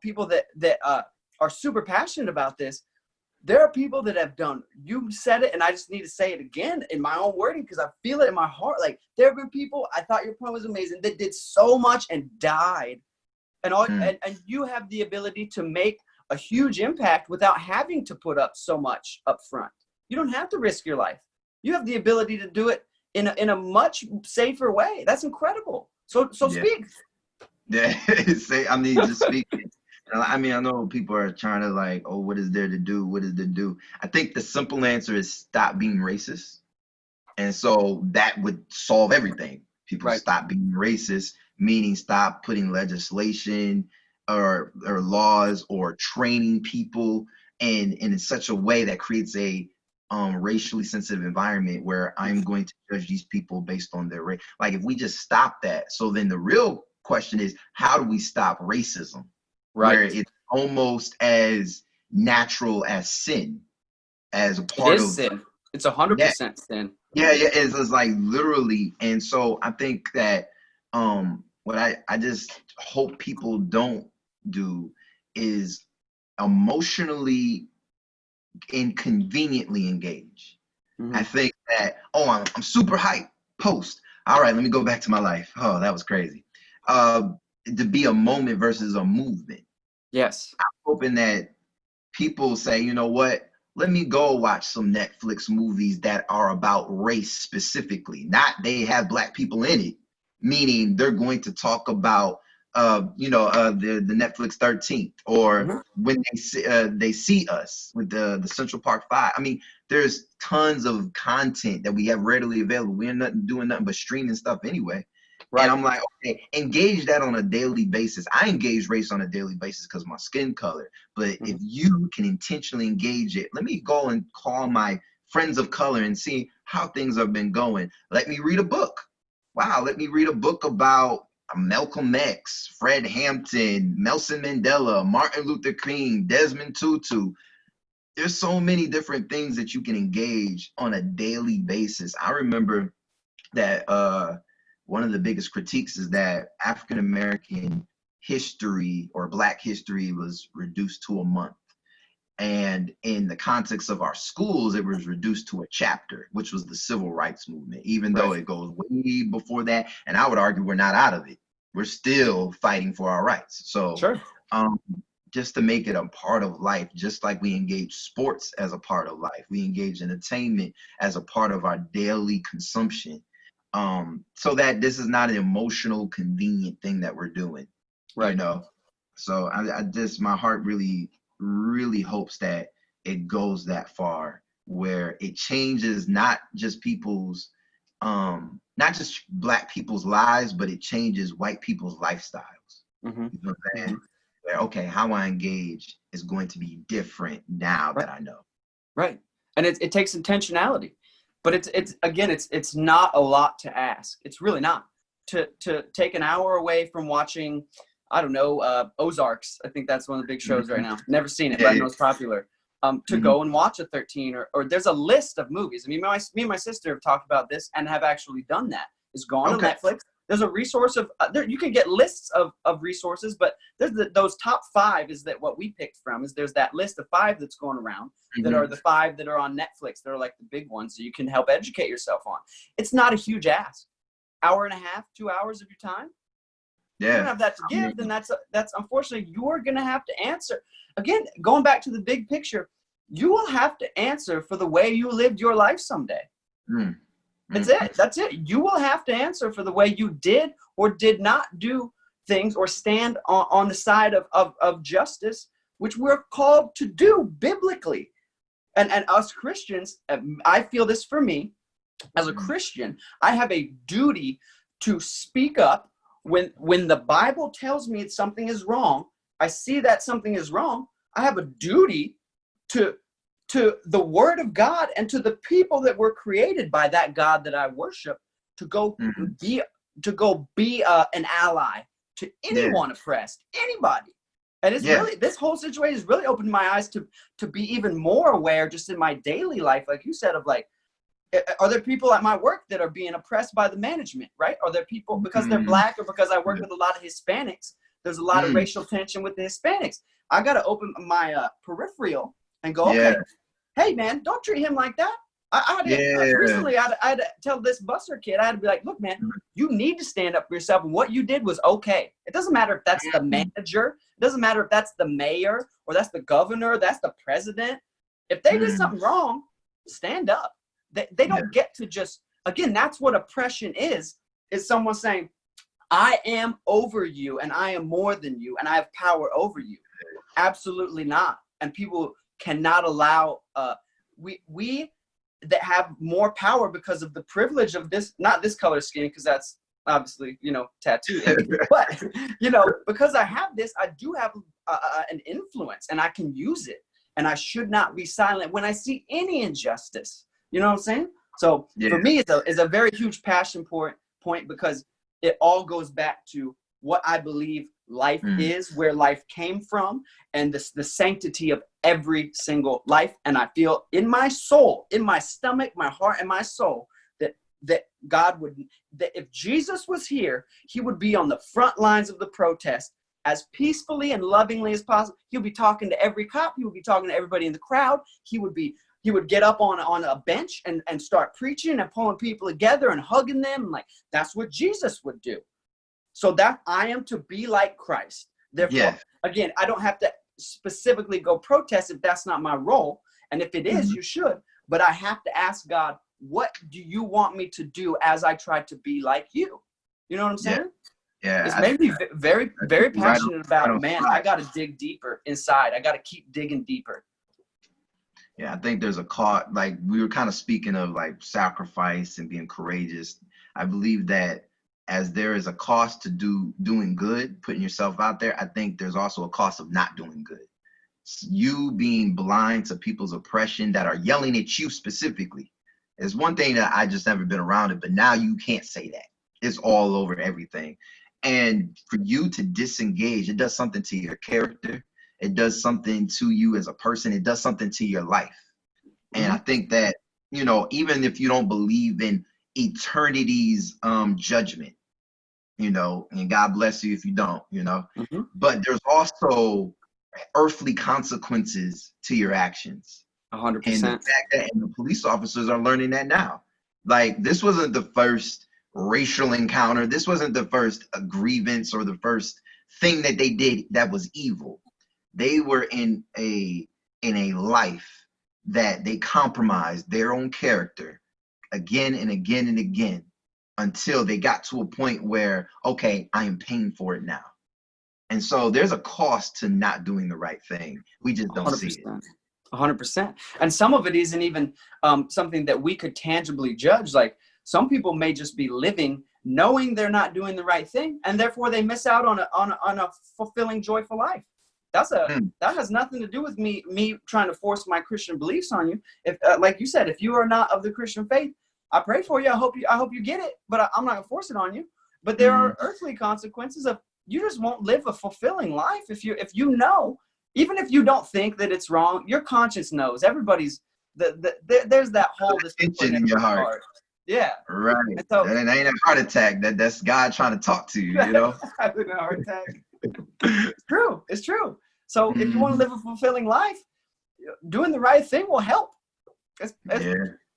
people that are super passionate about this. There are people that have done, you said it, and I just need to say it again in my own wording because I feel it in my heart. Like, there have been people, I thought your point was amazing, that did so much and died and you have the ability to make a huge impact without having to put up so much up front. You don't have to risk your life. You have the ability to do it in a much safer way. That's incredible. So speak. Yeah, just speak. I mean, I know people are trying to like, oh, what is there to do? What is there to do? I think the simple answer is stop being racist. And so that would solve everything. People stop being racist, meaning stop putting legislation or laws or training people in such a way that creates a racially sensitive environment where I'm going to judge these people based on their race. Like if we just stop that, so then the real question is, how do we stop racism? Where it's almost as natural as sin, as a part of sin. It's 100% sin. Yeah, it's like literally. And so I think that what I just hope people don't do is emotionally inconveniently engage. I think that, I'm super hyped, post. All right, let me go back to my life. Oh, that was crazy. To be a moment versus a movement. Yes. I'm hoping that people say, you know what, let me go watch some Netflix movies that are about race specifically. Not they have black people in it, meaning they're going to talk about the Netflix 13th, or when they see us with the Central Park 5. I mean, there's tons of content that we have readily available. We're not doing nothing but streaming stuff anyway. Right. And I'm like, okay, engage that on a daily basis. I engage race on a daily basis because of my skin color. But if you can intentionally engage it, let me go and call my friends of color and see how things have been going. Let me read a book. Wow, let me read a book about Malcolm X, Fred Hampton, Nelson Mandela, Martin Luther King, Desmond Tutu. There's so many different things that you can engage on a daily basis. I remember that one of the biggest critiques is that African American history or Black history was reduced to a month. And in the context of our schools, it was reduced to a chapter, which was the civil rights movement, even though it goes way before that. And I would argue we're not out of it. We're still fighting for our rights. So just to make it a part of life, just like we engage sports as a part of life, we engage entertainment as a part of our daily consumption. So that this is not an emotional, convenient thing that we're doing, you know? So I just, my heart really hopes that it goes that far where it changes not just people's, not just Black people's lives, but it changes white people's lifestyles. You know what I'm saying? Where, okay, how I engage is going to be different now that I know. Right. And it takes intentionality. But it's not a lot to ask. It's really not. To take an hour away from watching, I don't know, Ozarks. I think that's one of the big shows right now. Never seen it, but I know it's popular. To go and watch a 13 or there's a list of movies. I mean, me and my sister have talked about this and have actually done that. It's gone on Netflix. There's a resource of you can get lists of resources, but there's those top 5 is that what we picked from is there's that list of 5 that's going around that are the 5 that are on Netflix. They're like the big ones that you can help educate yourself on. It's not a huge ask. Hour and a half, 2 hours of your time. If you don't have that to give, then that's unfortunately you're gonna have to answer. Again, going back to the big picture, you will have to answer for the way you lived your life someday. That's it. You will have to answer for the way you did or did not do things or stand on the side of justice, which we're called to do biblically. And us Christians, I feel this for me, as a Christian, I have a duty to speak up when the Bible tells me something is wrong. I see that something is wrong. I have a duty to the word of God and to the people that were created by that God that I worship to go be an ally to anyone oppressed, anybody. And it's really, this whole situation has really opened my eyes to be even more aware just in my daily life, like you said, of like, are there people at my work that are being oppressed by the management, right? Are there people because they're Black or because I work with a lot of Hispanics? There's a lot of racial tension with the Hispanics. I got to open my peripheral and go, okay, hey man, don't treat him like that. I had to, Yeah. recently, I had to tell this busser kid, I had to be like, look, man, you need to stand up for yourself. And what you did was okay. It doesn't matter if that's the manager. It doesn't matter if that's the mayor or that's the governor, that's the president. If they did something wrong, stand up. They don't get to just, again, that's what oppression is someone saying, I am over you and I am more than you and I have power over you. Absolutely not. And people cannot allow, we that have more power because of the privilege of this, not this color skin, because that's obviously, tattooed, but, because I have this, I do have an influence and I can use it, and I should not be silent when I see any injustice. You know what I'm saying? So for me, it's a very huge passion point because it all goes back to what I believe life is, where life came from, and the sanctity of every single life. And I feel in my soul, in my stomach, my heart, and my soul that God would, that if Jesus was here, he would be on the front lines of the protest as peacefully and lovingly as possible. He'll be talking to every cop. He would be talking to everybody in the crowd. He would get up on a bench and start preaching and pulling people together and hugging them. Like, that's what Jesus would do. So that I am to be like Christ. Therefore, again, I don't have to specifically go protest if that's not my role. And if it is, you should. But I have to ask God, what do you want me to do as I try to be like you? You know what I'm saying? Yeah. It's made me very, very passionate about it, man. I got to dig deeper inside. I got to keep digging deeper. Yeah, I think there's a cost. Like, we were kind of speaking of like sacrifice and being courageous. I believe that as there is a cost to doing good, putting yourself out there, I think there's also a cost of not doing good. You being blind to people's oppression that are yelling at you specifically is one thing that I just never been around it, but now you can't say that. It's all over everything. And for you to disengage, it does something to your character. It does something to you as a person. It does something to your life. And I think that, even if you don't believe in eternity's judgment, and God bless you if you don't, but there's also earthly consequences to your actions. 100%. And the fact that the police officers are learning that now. Like, this wasn't the first racial encounter. This wasn't the first grievance or the first thing that they did that was evil. They were in a life that they compromised their own character again and again and again until they got to a point where, okay, I am paying for it now. And so there's a cost to not doing the right thing. We just don't 100%. see it. 100%. And some of it isn't even something that we could tangibly judge. Like, some people may just be living knowing they're not doing the right thing, and therefore they miss out on a fulfilling, joyful life. That has nothing to do with me trying to force my Christian beliefs on you. If like you said, if you are not of the Christian faith, I pray for you. I hope you get it, but I'm not gonna force it on you. But there are earthly consequences of, you just won't live a fulfilling life if you know, even if you don't think that it's wrong, your conscience knows. Everybody's there's that whole tension in your heart. Yeah. Right. And so, that ain't a heart attack. That's God trying to talk to you, Having a heart attack. It's true. So if you want to live a fulfilling life, doing the right thing will help. It's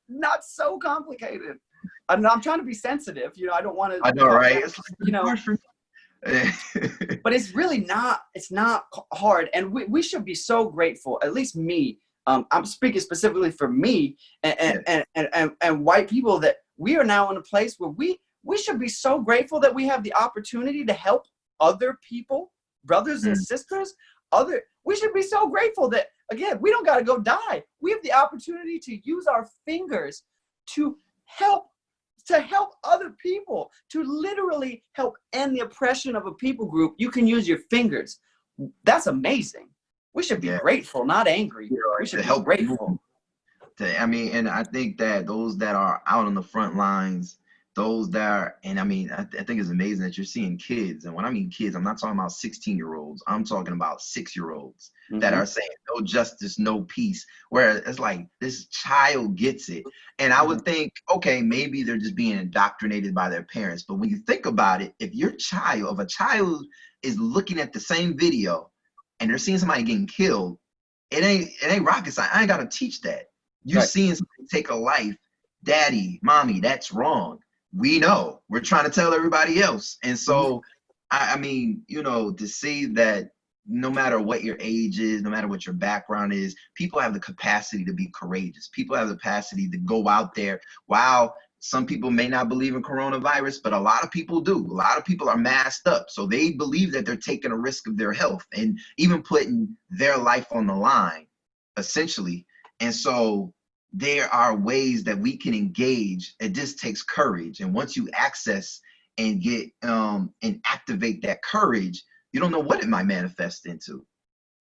not so complicated. I'm trying to be sensitive. I don't want to. I know, right? But it's really not. It's not hard, and we should be so grateful. At least me. I'm speaking specifically for me and white people, that we are now in a place where we should be so grateful that we have the opportunity to help other people, brothers and sisters. We should be so grateful that, again, we don't got to go die. We have the opportunity to use our fingers to help other people, to literally help end the oppression of a people group. You can use your fingers. That's amazing. We should be grateful, not angry. We should be grateful. And I think that those that are out on the front lines, those that are, and I think it's amazing that you're seeing kids. And when I mean kids, I'm not talking about 16-year-olds. I'm talking about 6-year-olds that are saying no justice, no peace. Where it's like, this child gets it. And I would think, okay, maybe they're just being indoctrinated by their parents. But when you think about it, if a child is looking at the same video and they're seeing somebody getting killed, it ain't rocket science. I ain't got to teach that. You seeing somebody take a life, daddy, mommy, that's wrong. We know. We're trying to tell everybody else. And so, I mean, you know, to see that no matter what your age is, no matter what your background is, people have the capacity to be courageous. People have the capacity to go out there. Wow, some people may not believe in coronavirus, but a lot of people do. A lot of people are masked up. So they believe that they're taking a risk of their health and even putting their life on the line, essentially. And so there are ways that we can engage. It just takes courage. And once you access and get and activate that courage, you don't know what it might manifest into.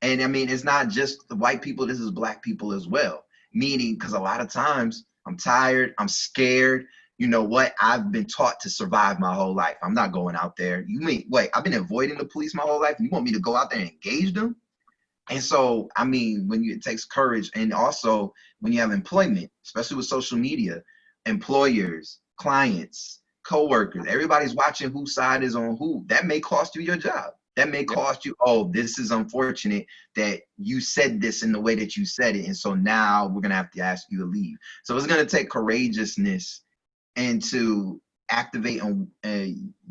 And I mean, it's not just the white people, this is black people as well. Meaning, because a lot of times I'm tired, I'm scared. You know what? I've been taught to survive my whole life. I'm not going out there. You mean, wait, I've been avoiding the police my whole life. And you want me to go out there and engage them? And so, I mean, it takes courage, and also when you have employment, especially with social media, employers, clients, coworkers, everybody's watching whose side is on who. That may cost you your job. That may cost you, oh, this is unfortunate that you said this in the way that you said it. And so now we're going to have to ask you to leave. So it's going to take courageousness and to activate on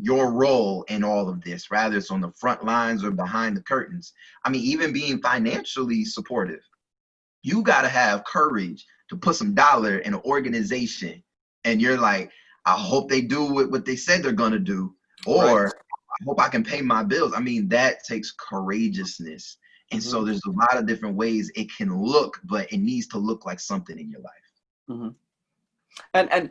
your role in all of this, rather it's on the front lines or behind the curtains. I mean, even being financially supportive, you got to have courage to put some dollar in an organization, and you're like, I hope they do what they said they're going to do, or I hope I can pay my bills. I mean, that takes courageousness. And so there's a lot of different ways it can look, but it needs to look like something in your life. And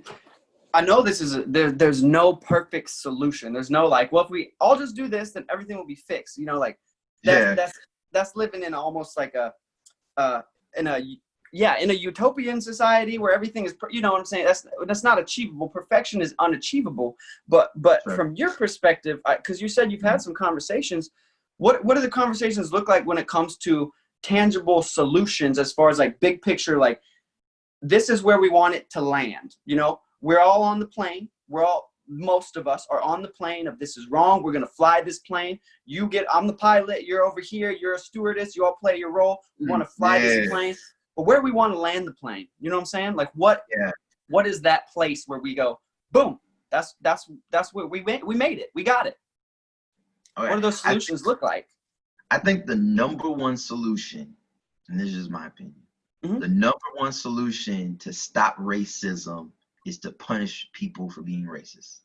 I know this is there's no perfect solution. There's no like, well, if we all just do this, then everything will be fixed. You know, like that's living in almost like in a utopian society where everything is, you know what I'm saying? That's not achievable. Perfection is unachievable. But from your perspective, because you said you've had some conversations, what do the conversations look like when it comes to tangible solutions, as far as like big picture, like this is where we want it to land, you know? We're all on the plane. Most of us are on the plane of this is wrong. We're going to fly this plane. I'm the pilot. You're over here. You're a stewardess. You all play your role. We want to fly this plane. But where do we want to land the plane? You know what I'm saying? Like what is that place where we go, boom, that's where we made it. We got it. What do those solutions look like? I think the number one solution, and this is my opinion, the number one solution to stop racism is to punish people for being racist.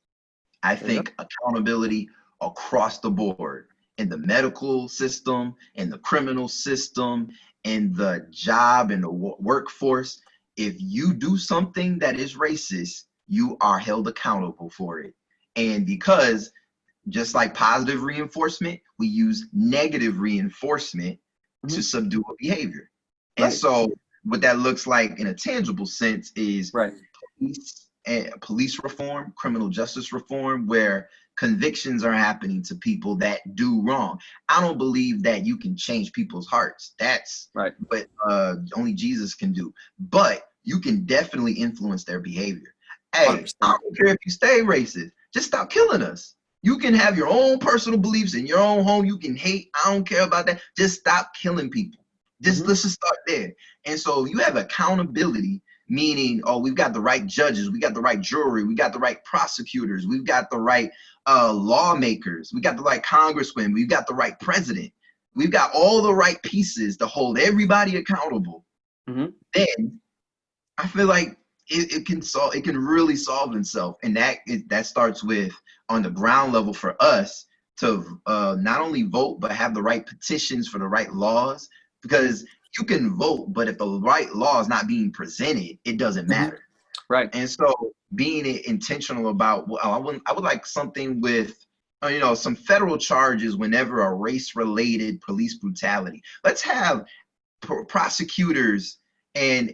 I think accountability across the board, in the medical system, in the criminal system, in the job, in the workforce. If you do something that is racist, you are held accountable for it. And because just like positive reinforcement, we use negative reinforcement to subdue a behavior. And so what that looks like in a tangible sense is police reform, criminal justice reform, where convictions are happening to people that do wrong. I don't believe that you can change people's hearts. That's what only Jesus can do. But you can definitely influence their behavior. Hey, 100%. I don't care if you stay racist. Just stop killing us. You can have your own personal beliefs in your own home. You can hate. I don't care about that. Just stop killing people. Just let's just start there. And so you have accountability, meaning, oh, we've got the right judges, we got the right jury, we got the right prosecutors, we've got the right lawmakers, we got the right congressman, we've got the right president, we've got all the right pieces to hold everybody accountable. Then I feel like it can really solve itself. And that starts with, on the ground level, for us to not only vote, but have the right petitions for the right laws. Because you can vote, but if the right law is not being presented, it doesn't matter. Right. And so being intentional about, I would like something with, some federal charges whenever a race-related police brutality. Let's have prosecutors and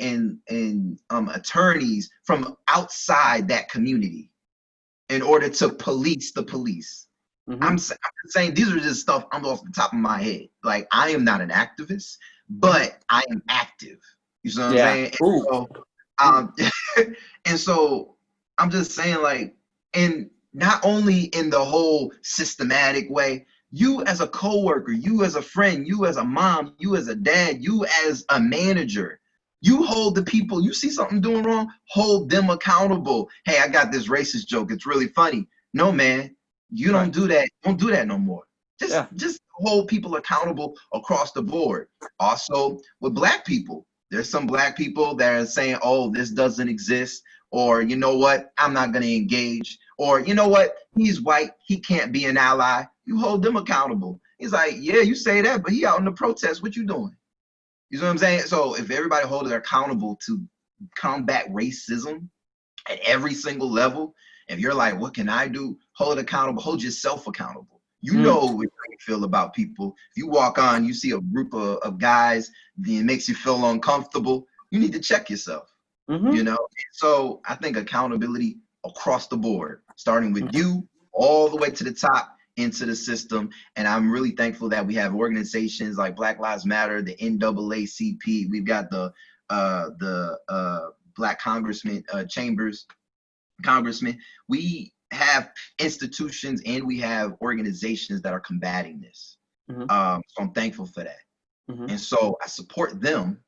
attorneys from outside that community in order to police the police. I'm saying these are just stuff I'm off the top of my head. Like, I am not an activist, but I am active. You know what I'm saying? And so I'm just saying, like, and not only in the whole systematic way, you as a coworker, you as a friend, you as a mom, you as a dad, you as a manager, You hold the people, you see something doing wrong, hold them accountable. Hey, I got this racist joke. It's really funny. No, man, you don't do that. Don't do that no more. Just hold people accountable across the board. Also, with black people, there's some black people that are saying, oh, this doesn't exist. Or, you know what, I'm not going to engage. Or, you know what, he's white. He can't be an ally. You hold them accountable. He's like, yeah, you say that, but he out in the protest. What you doing? You know what I'm saying? So if everybody holds it accountable to combat racism at every single level, if you're like, what can I do? Hold it accountable. Hold yourself accountable. You know what you feel about people. If you walk on, you see a group of guys, it makes you feel uncomfortable. You need to check yourself. You know? So I think accountability across the board, starting with you all the way to the top, into the system. And I'm really thankful that we have organizations like Black Lives Matter, the NAACP. We've got the Black Congressman Chambers, Congressman. We have institutions and we have organizations that are combating this. So I'm thankful for that. And so I support them.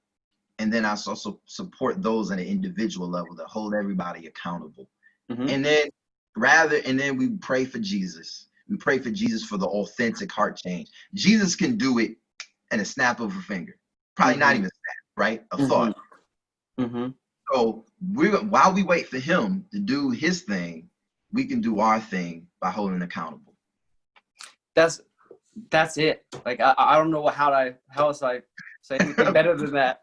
And then I also support those on an individual level that hold everybody accountable. And then we pray for Jesus. We pray for Jesus for the authentic heart change. Jesus can do it in a snap of a finger. Probably not even a snap, right? A thought. So while we wait for him to do his thing, we can do our thing by holding accountable. That's it. Like I don't know how else I say anything better than that.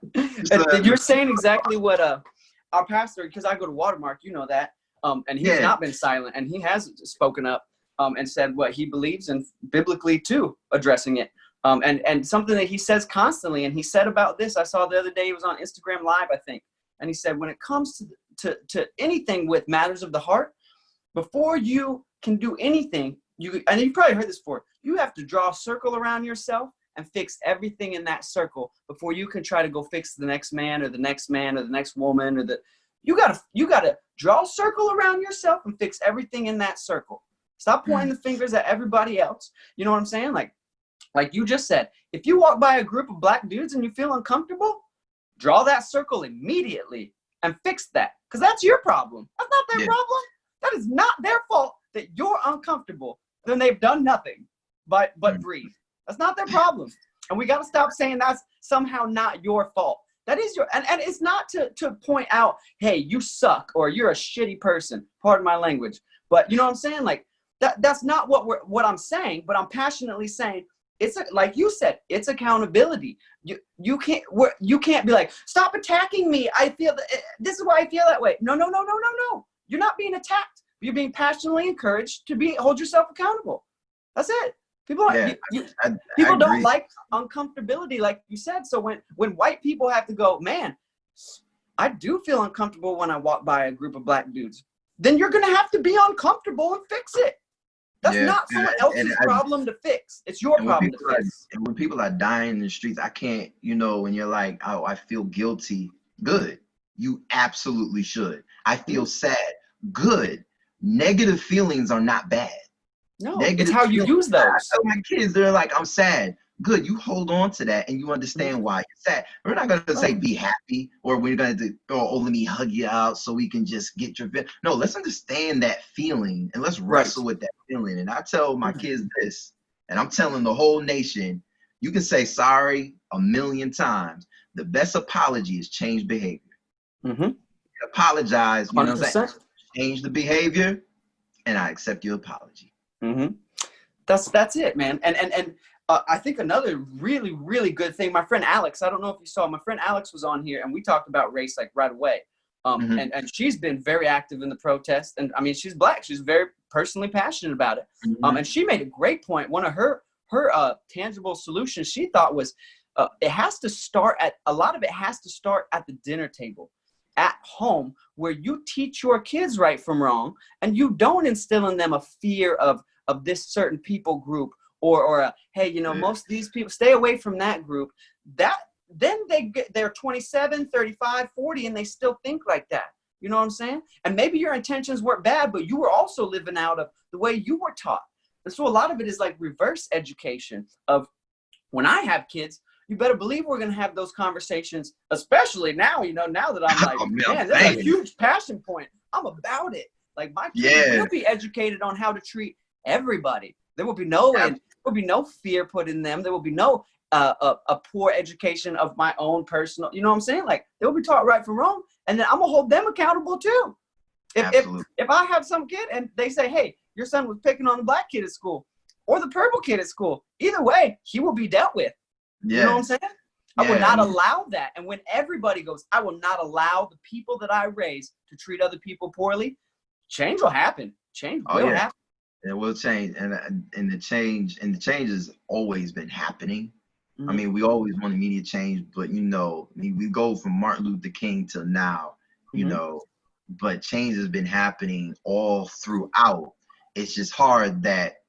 You're saying exactly what our pastor, because I go to Watermark, you know that, and he's not been silent, and he has spoken up. And said what he believes in biblically too, addressing it. And something that he says constantly, and he said about this, I saw the other day, he was on Instagram Live, I think. And he said, when it comes to anything with matters of the heart, before you can do anything, and you probably heard this before, you have to draw a circle around yourself and fix everything in that circle before you can try to go fix the next man or the next woman or you gotta draw a circle around yourself and fix everything in that circle. Stop pointing the fingers at everybody else. You know what I'm saying? Like you just said, if you walk by a group of black dudes and you feel uncomfortable, draw that circle immediately and fix that. Because that's your problem. That's not their problem. That is not their fault that you're uncomfortable. Then they've done nothing but breathe. That's not their problem. And we got to stop saying that's somehow not your fault. That is and it's not to point out, hey, you suck or you're a shitty person. Pardon my language. But you know what I'm saying? Like, that's not what I'm saying, but I'm passionately saying like you said, it's accountability. You can't be like, stop attacking me. I feel this is why I feel that way. No. You're not being attacked. You're being passionately encouraged to hold yourself accountable. That's it. People don't like uncomfortability, like you said. So when white people have to go, man, I do feel uncomfortable when I walk by a group of black dudes, then you're gonna have to be uncomfortable and fix it. That's not someone else's problem to fix. It's your problem to fix. And when people are dying in the streets, I can't, when you're like, oh, I feel guilty. Good. You absolutely should. I feel sad. Good. Negative feelings are not bad. No, it's how you use those. I tell my kids, they're like, I'm sad. Good. You hold on to that and you understand why you're sad. We're not going to say be happy or we're going to let me hug you out so we can just get your feeling. No, let's understand that feeling and let's wrestle with that feeling. And I tell my kids this, and I'm telling the whole nation, you can say sorry 1,000,000 times. The best apology is change behavior. Apologize, you know what I'm saying? Change the behavior and I accept your apology. That's it, man. And I think another really, really good thing, my friend Alex, I don't know if you saw, my friend Alex was on here and we talked about race like right away. And she's been very active in the protest. And I mean, she's black. She's very personally passionate about it. And she made a great point. One of her tangible solutions she thought was it has to start at the dinner table at home, where you teach your kids right from wrong and you don't instill in them a fear of this certain people group or hey, most of these people, stay away from that group. Then they're 27, 35, 40, and they still think like that. You know what I'm saying? And maybe your intentions weren't bad, but you were also living out of the way you were taught. And so a lot of it is like reverse education of when I have kids, you better believe we're going to have those conversations, especially now, now that I'm like, Oh, man, man, that's a huge passion point. I'm about it. Like my kids will be educated on how to treat everybody. There will be no fear put in them. There will be no a poor education of my own personal, you know what I'm saying? Like they'll be taught right from wrong. And then I'm gonna hold them accountable too. If I have some kid and they say, hey, your son was picking on the black kid at school or the purple kid at school, either way, he will be dealt with. You know what I'm saying? I will not allow that. And when everybody goes, I will not allow the people that I raise to treat other people poorly, change will happen. Change will happen. It will change. And the change has always been happening. I mean, we always want immediate change, but we go from Martin Luther King till now, but change has been happening all throughout. It's just hard that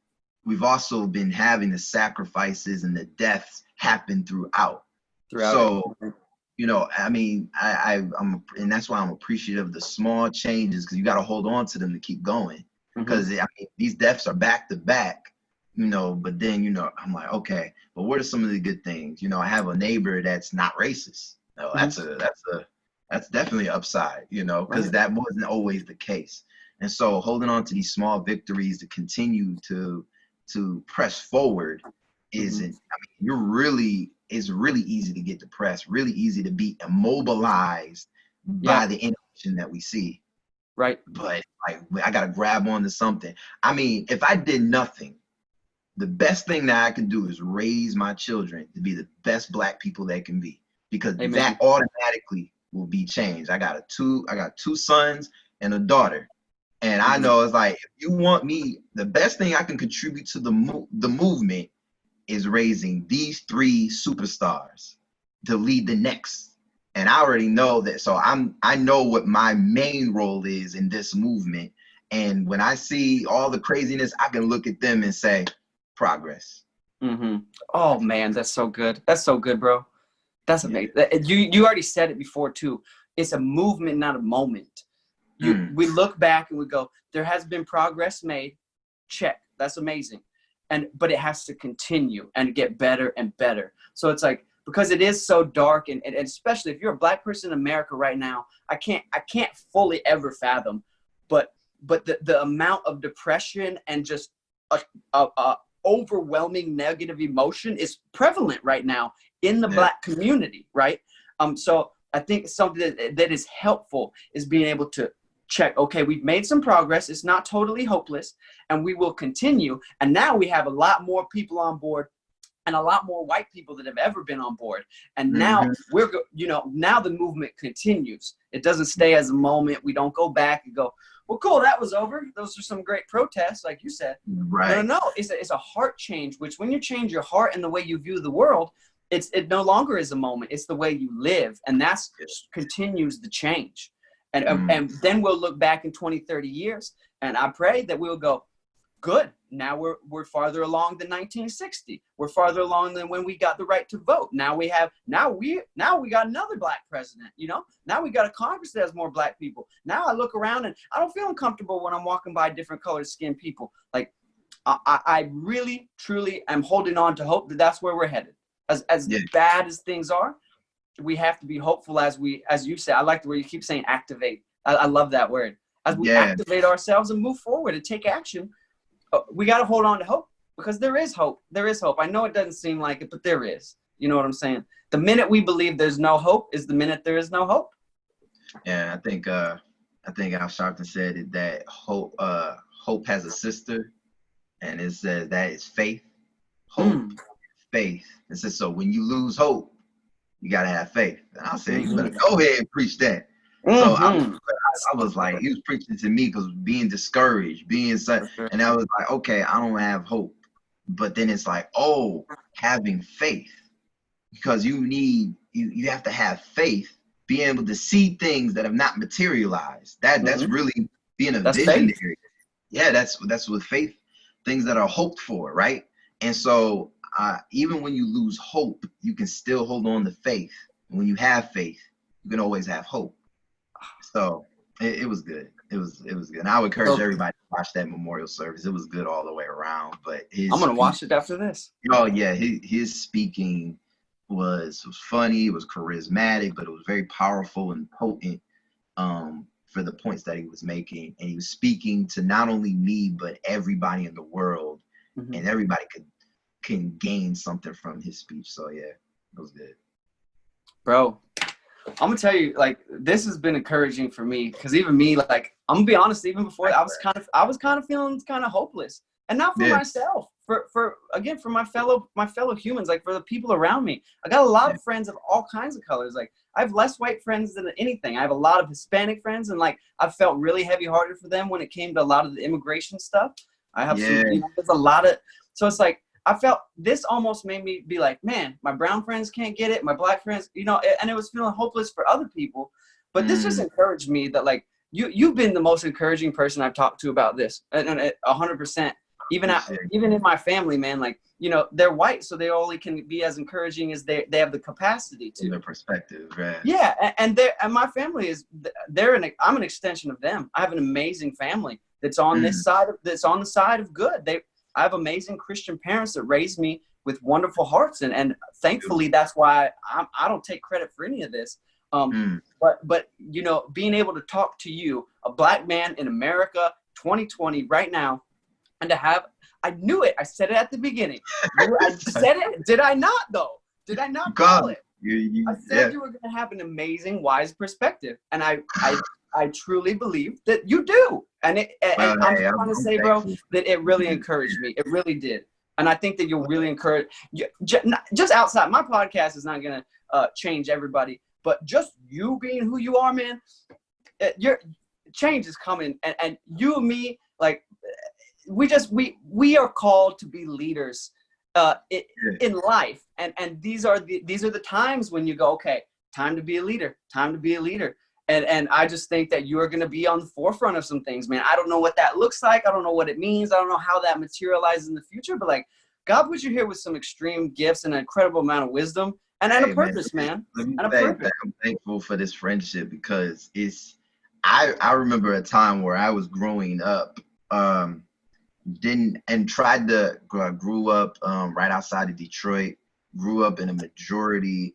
we've also been having the sacrifices and the deaths happen throughout. So, I mean, I'm, and that's why I'm appreciative of the small changes, because you got to hold on to them to keep going. Because I mean, these deaths are back to back, but then, I'm like, okay, but what are some of the good things? I have a neighbor that's not racist. That's definitely an upside, because that wasn't always the case. And so holding on to these small victories to continue to press forward isn't, I mean, it's really easy to get depressed, really easy to be immobilized by the inaction that we see. Right. But like, I got to grab onto something. I mean, if I did nothing, the best thing that I can do is raise my children to be the best black people they can be, because that automatically will be changed. I got two sons and a daughter. And I know it's like, if you want me, the best thing I can contribute to the movement is raising these three superstars to lead the next. And I already know that. So I know what my main role is in this movement. And when I see all the craziness, I can look at them and say, progress. Oh man, that's so good. That's so good, bro. That's amazing. You already said it before too. It's a movement, not a moment. We look back and we go, there has been progress made. Check. That's amazing. But it has to continue and get better and better. So it's like, because it is so dark, and especially if you're a black person in America right now, I can't fully ever fathom, but the amount of depression and just a overwhelming negative emotion is prevalent right now in the black community, right? So I think something that is helpful is being able to check, okay, we've made some progress. It's not totally hopeless, and we will continue. And now we have a lot more people on board, and a lot more white people that have ever been on board. And now now the movement continues. It doesn't stay as a moment. We don't go back and go, well, cool, that was over. Those are some great protests, like you said. Right. No, it's a heart change, which when you change your heart and the way you view the world, it no longer is a moment. It's the way you live. And that's continues the change. And then we'll look back in 20, 30 years, and I pray that we'll go, good. Now we're farther along than 1960. We're farther along than when we got the right to vote. Now we got another black president. Now we got a Congress that has more black people. Now I look around and I don't feel uncomfortable when I'm walking by different colored skinned people. Like I really truly am holding on to hope that that's where we're headed. As bad as things are, we have to be hopeful as you said. I like the way you keep saying activate. I love that word. As we activate ourselves and move forward and take action, we got to hold on to hope, because there is hope. There is hope. I know it doesn't seem like it, but there is. You know what I'm saying? The minute we believe there's no hope is the minute there is no hope. Yeah, I think Al Sharpton said it, that hope has a sister, and it says that is faith. Hope, faith. It says, so when you lose hope, you got to have faith. And I said, you better go ahead and preach that. So I was like, he was preaching to me, because being discouraged, and I was like, okay, I don't have hope. But then it's like, oh, having faith, because you have to have faith, being able to see things that have not materialized. That's really being a visionary. Faith. Yeah, that's with faith, things that are hoped for, right? And so even when you lose hope, you can still hold on to faith. And when you have faith, you can always have hope. So it was good. It was good. And I would encourage everybody to watch that memorial service. It was good all the way around. But I'm gonna watch it after this. Oh yeah, his speaking was funny, it was charismatic, but it was very powerful and potent for the points that he was making. And he was speaking to not only me, but everybody in the world. Mm-hmm. And everybody can gain something from his speech. So yeah, it was good. Bro, I'm gonna tell you, like, this has been encouraging for me, because even me, like, I'm gonna be honest, even before I was kind of feeling kind of hopeless, and not for myself, for my fellow humans, like for the people around me. I got a lot of friends of all kinds of colors. Like, I have less white friends than anything. I have a lot of Hispanic friends, and like I felt really heavy-hearted for them when it came to a lot of the immigration stuff. I have some, there's a lot of, so it's like, I felt this almost made me be like, man, my brown friends can't get it, my black friends, and it was feeling hopeless for other people. But this just encouraged me that, like, you've been the most encouraging person I've talked to about this, and 100%. Even in my family, man, like, they're white, so they only can be as encouraging as they have the capacity to. Their perspective, right? Yeah, and my family is, I'm an extension of them. I have an amazing family that's on this side that's on the side of good. I have amazing Christian parents that raised me with wonderful hearts, and thankfully that's why I don't take credit for any of this. But being able to talk to you, a black man in America, 2020 right now, and to have, I knew it. I said it at the beginning. I said it. Did I not though? Did I not call it? I said you were going to have an amazing, wise perspective, and I truly believe that you do. And I'm trying to say, bro, that it really encouraged me. It really did. And I think that you'll really encourage, just outside, my podcast is not going to change everybody, but just you being who you are, man, your change is coming. And you and me, like, we are called to be leaders in life. And these are the times when you go, okay, time to be a leader. And I just think that you are going to be on the forefront of some things, man. I don't know what that looks like. I don't know what it means. I don't know how that materializes in the future. But, like, God put you here with some extreme gifts and an incredible amount of wisdom and a purpose, man. And a purpose. I'm thankful for this friendship, because I remember a time where I was growing up, grew up right outside of Detroit, grew up in a majority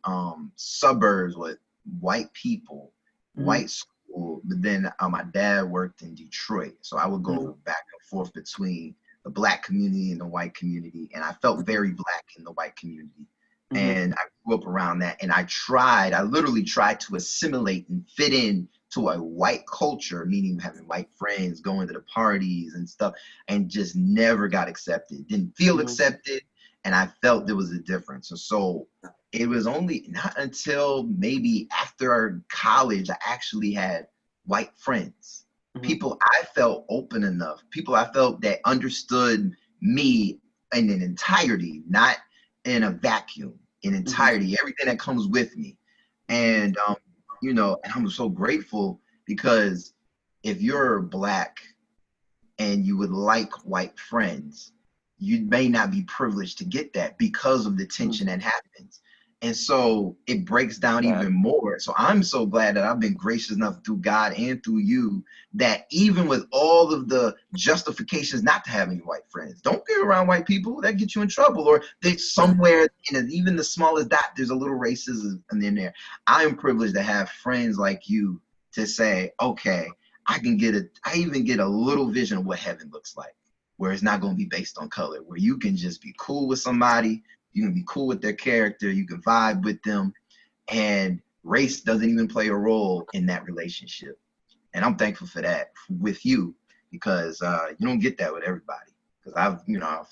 suburbs with white people. White school, but then my dad worked in Detroit, so I would go back and forth between the black community and the white community, and I felt very black in the white community. And I grew up around that, and I literally tried to assimilate and fit in to a white culture, meaning having white friends, going to the parties and stuff, and just never got accepted, didn't feel accepted, and I felt there was a difference. And so it was only not until maybe after college I actually had white friends, people I felt open enough, people I felt that understood me in an entirety, not in a vacuum, in entirety, everything that comes with me. And, and I'm so grateful, because if you're black and you would like white friends, you may not be privileged to get that because of the tension that happens. And so it breaks down even more. So I'm so glad that I've been gracious enough through God and through you, that even with all of the justifications not to have any white friends, don't be around white people, that get you in trouble. Or there's somewhere in even the smallest dot, there's a little racism in there. I am privileged to have friends like you to say, okay, I even get a little vision of what heaven looks like, where it's not going to be based on color, where you can just be cool with somebody. You can be cool with their character. You can vibe with them. And race doesn't even play a role in that relationship. And I'm thankful for that with you, because you don't get that with everybody. Because I've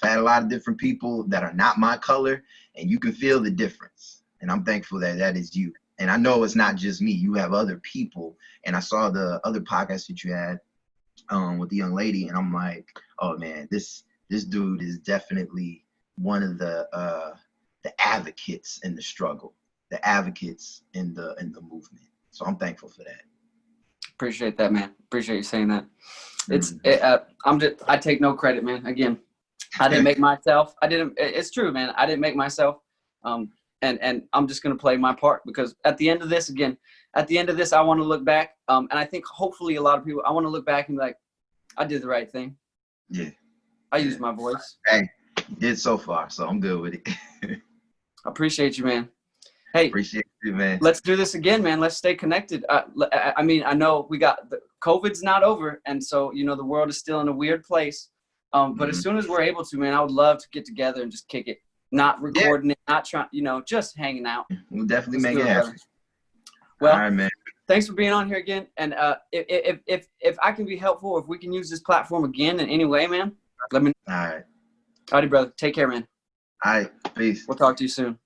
had a lot of different people that are not my color, and you can feel the difference. And I'm thankful that that is you. And I know it's not just me. You have other people. And I saw the other podcast that you had with the young lady, and I'm like, oh man, this dude is definitely one of the advocates in the struggle, the advocates in the movement. So I'm thankful for that. Appreciate that, man. Appreciate you saying that. I take no credit, man. Again, I didn't make myself. It's true, man. I didn't make myself. And I'm just going to play my part, because at the end of this, I want to look back. And I think hopefully a lot of people, I want to look back and be like, I did the right thing. Yeah. I used my voice. Hey, you did so far, so I'm good with it. I appreciate you, man. Hey, Appreciate you, man. let's do this again, man. Let's stay connected. I mean, I know we got COVID's not over, and so the world is still in a weird place. But as soon as we're able to, man, I would love to get together and just kick it. Not recording it, not trying, just hanging out. We'll definitely Let's make it happen. Well, all right, man. Thanks for being on here again. And if I can be helpful, if we can use this platform again in any way, man, let me know. All right. Alrighty, brother. Take care, man. All right. Peace. We'll talk to you soon.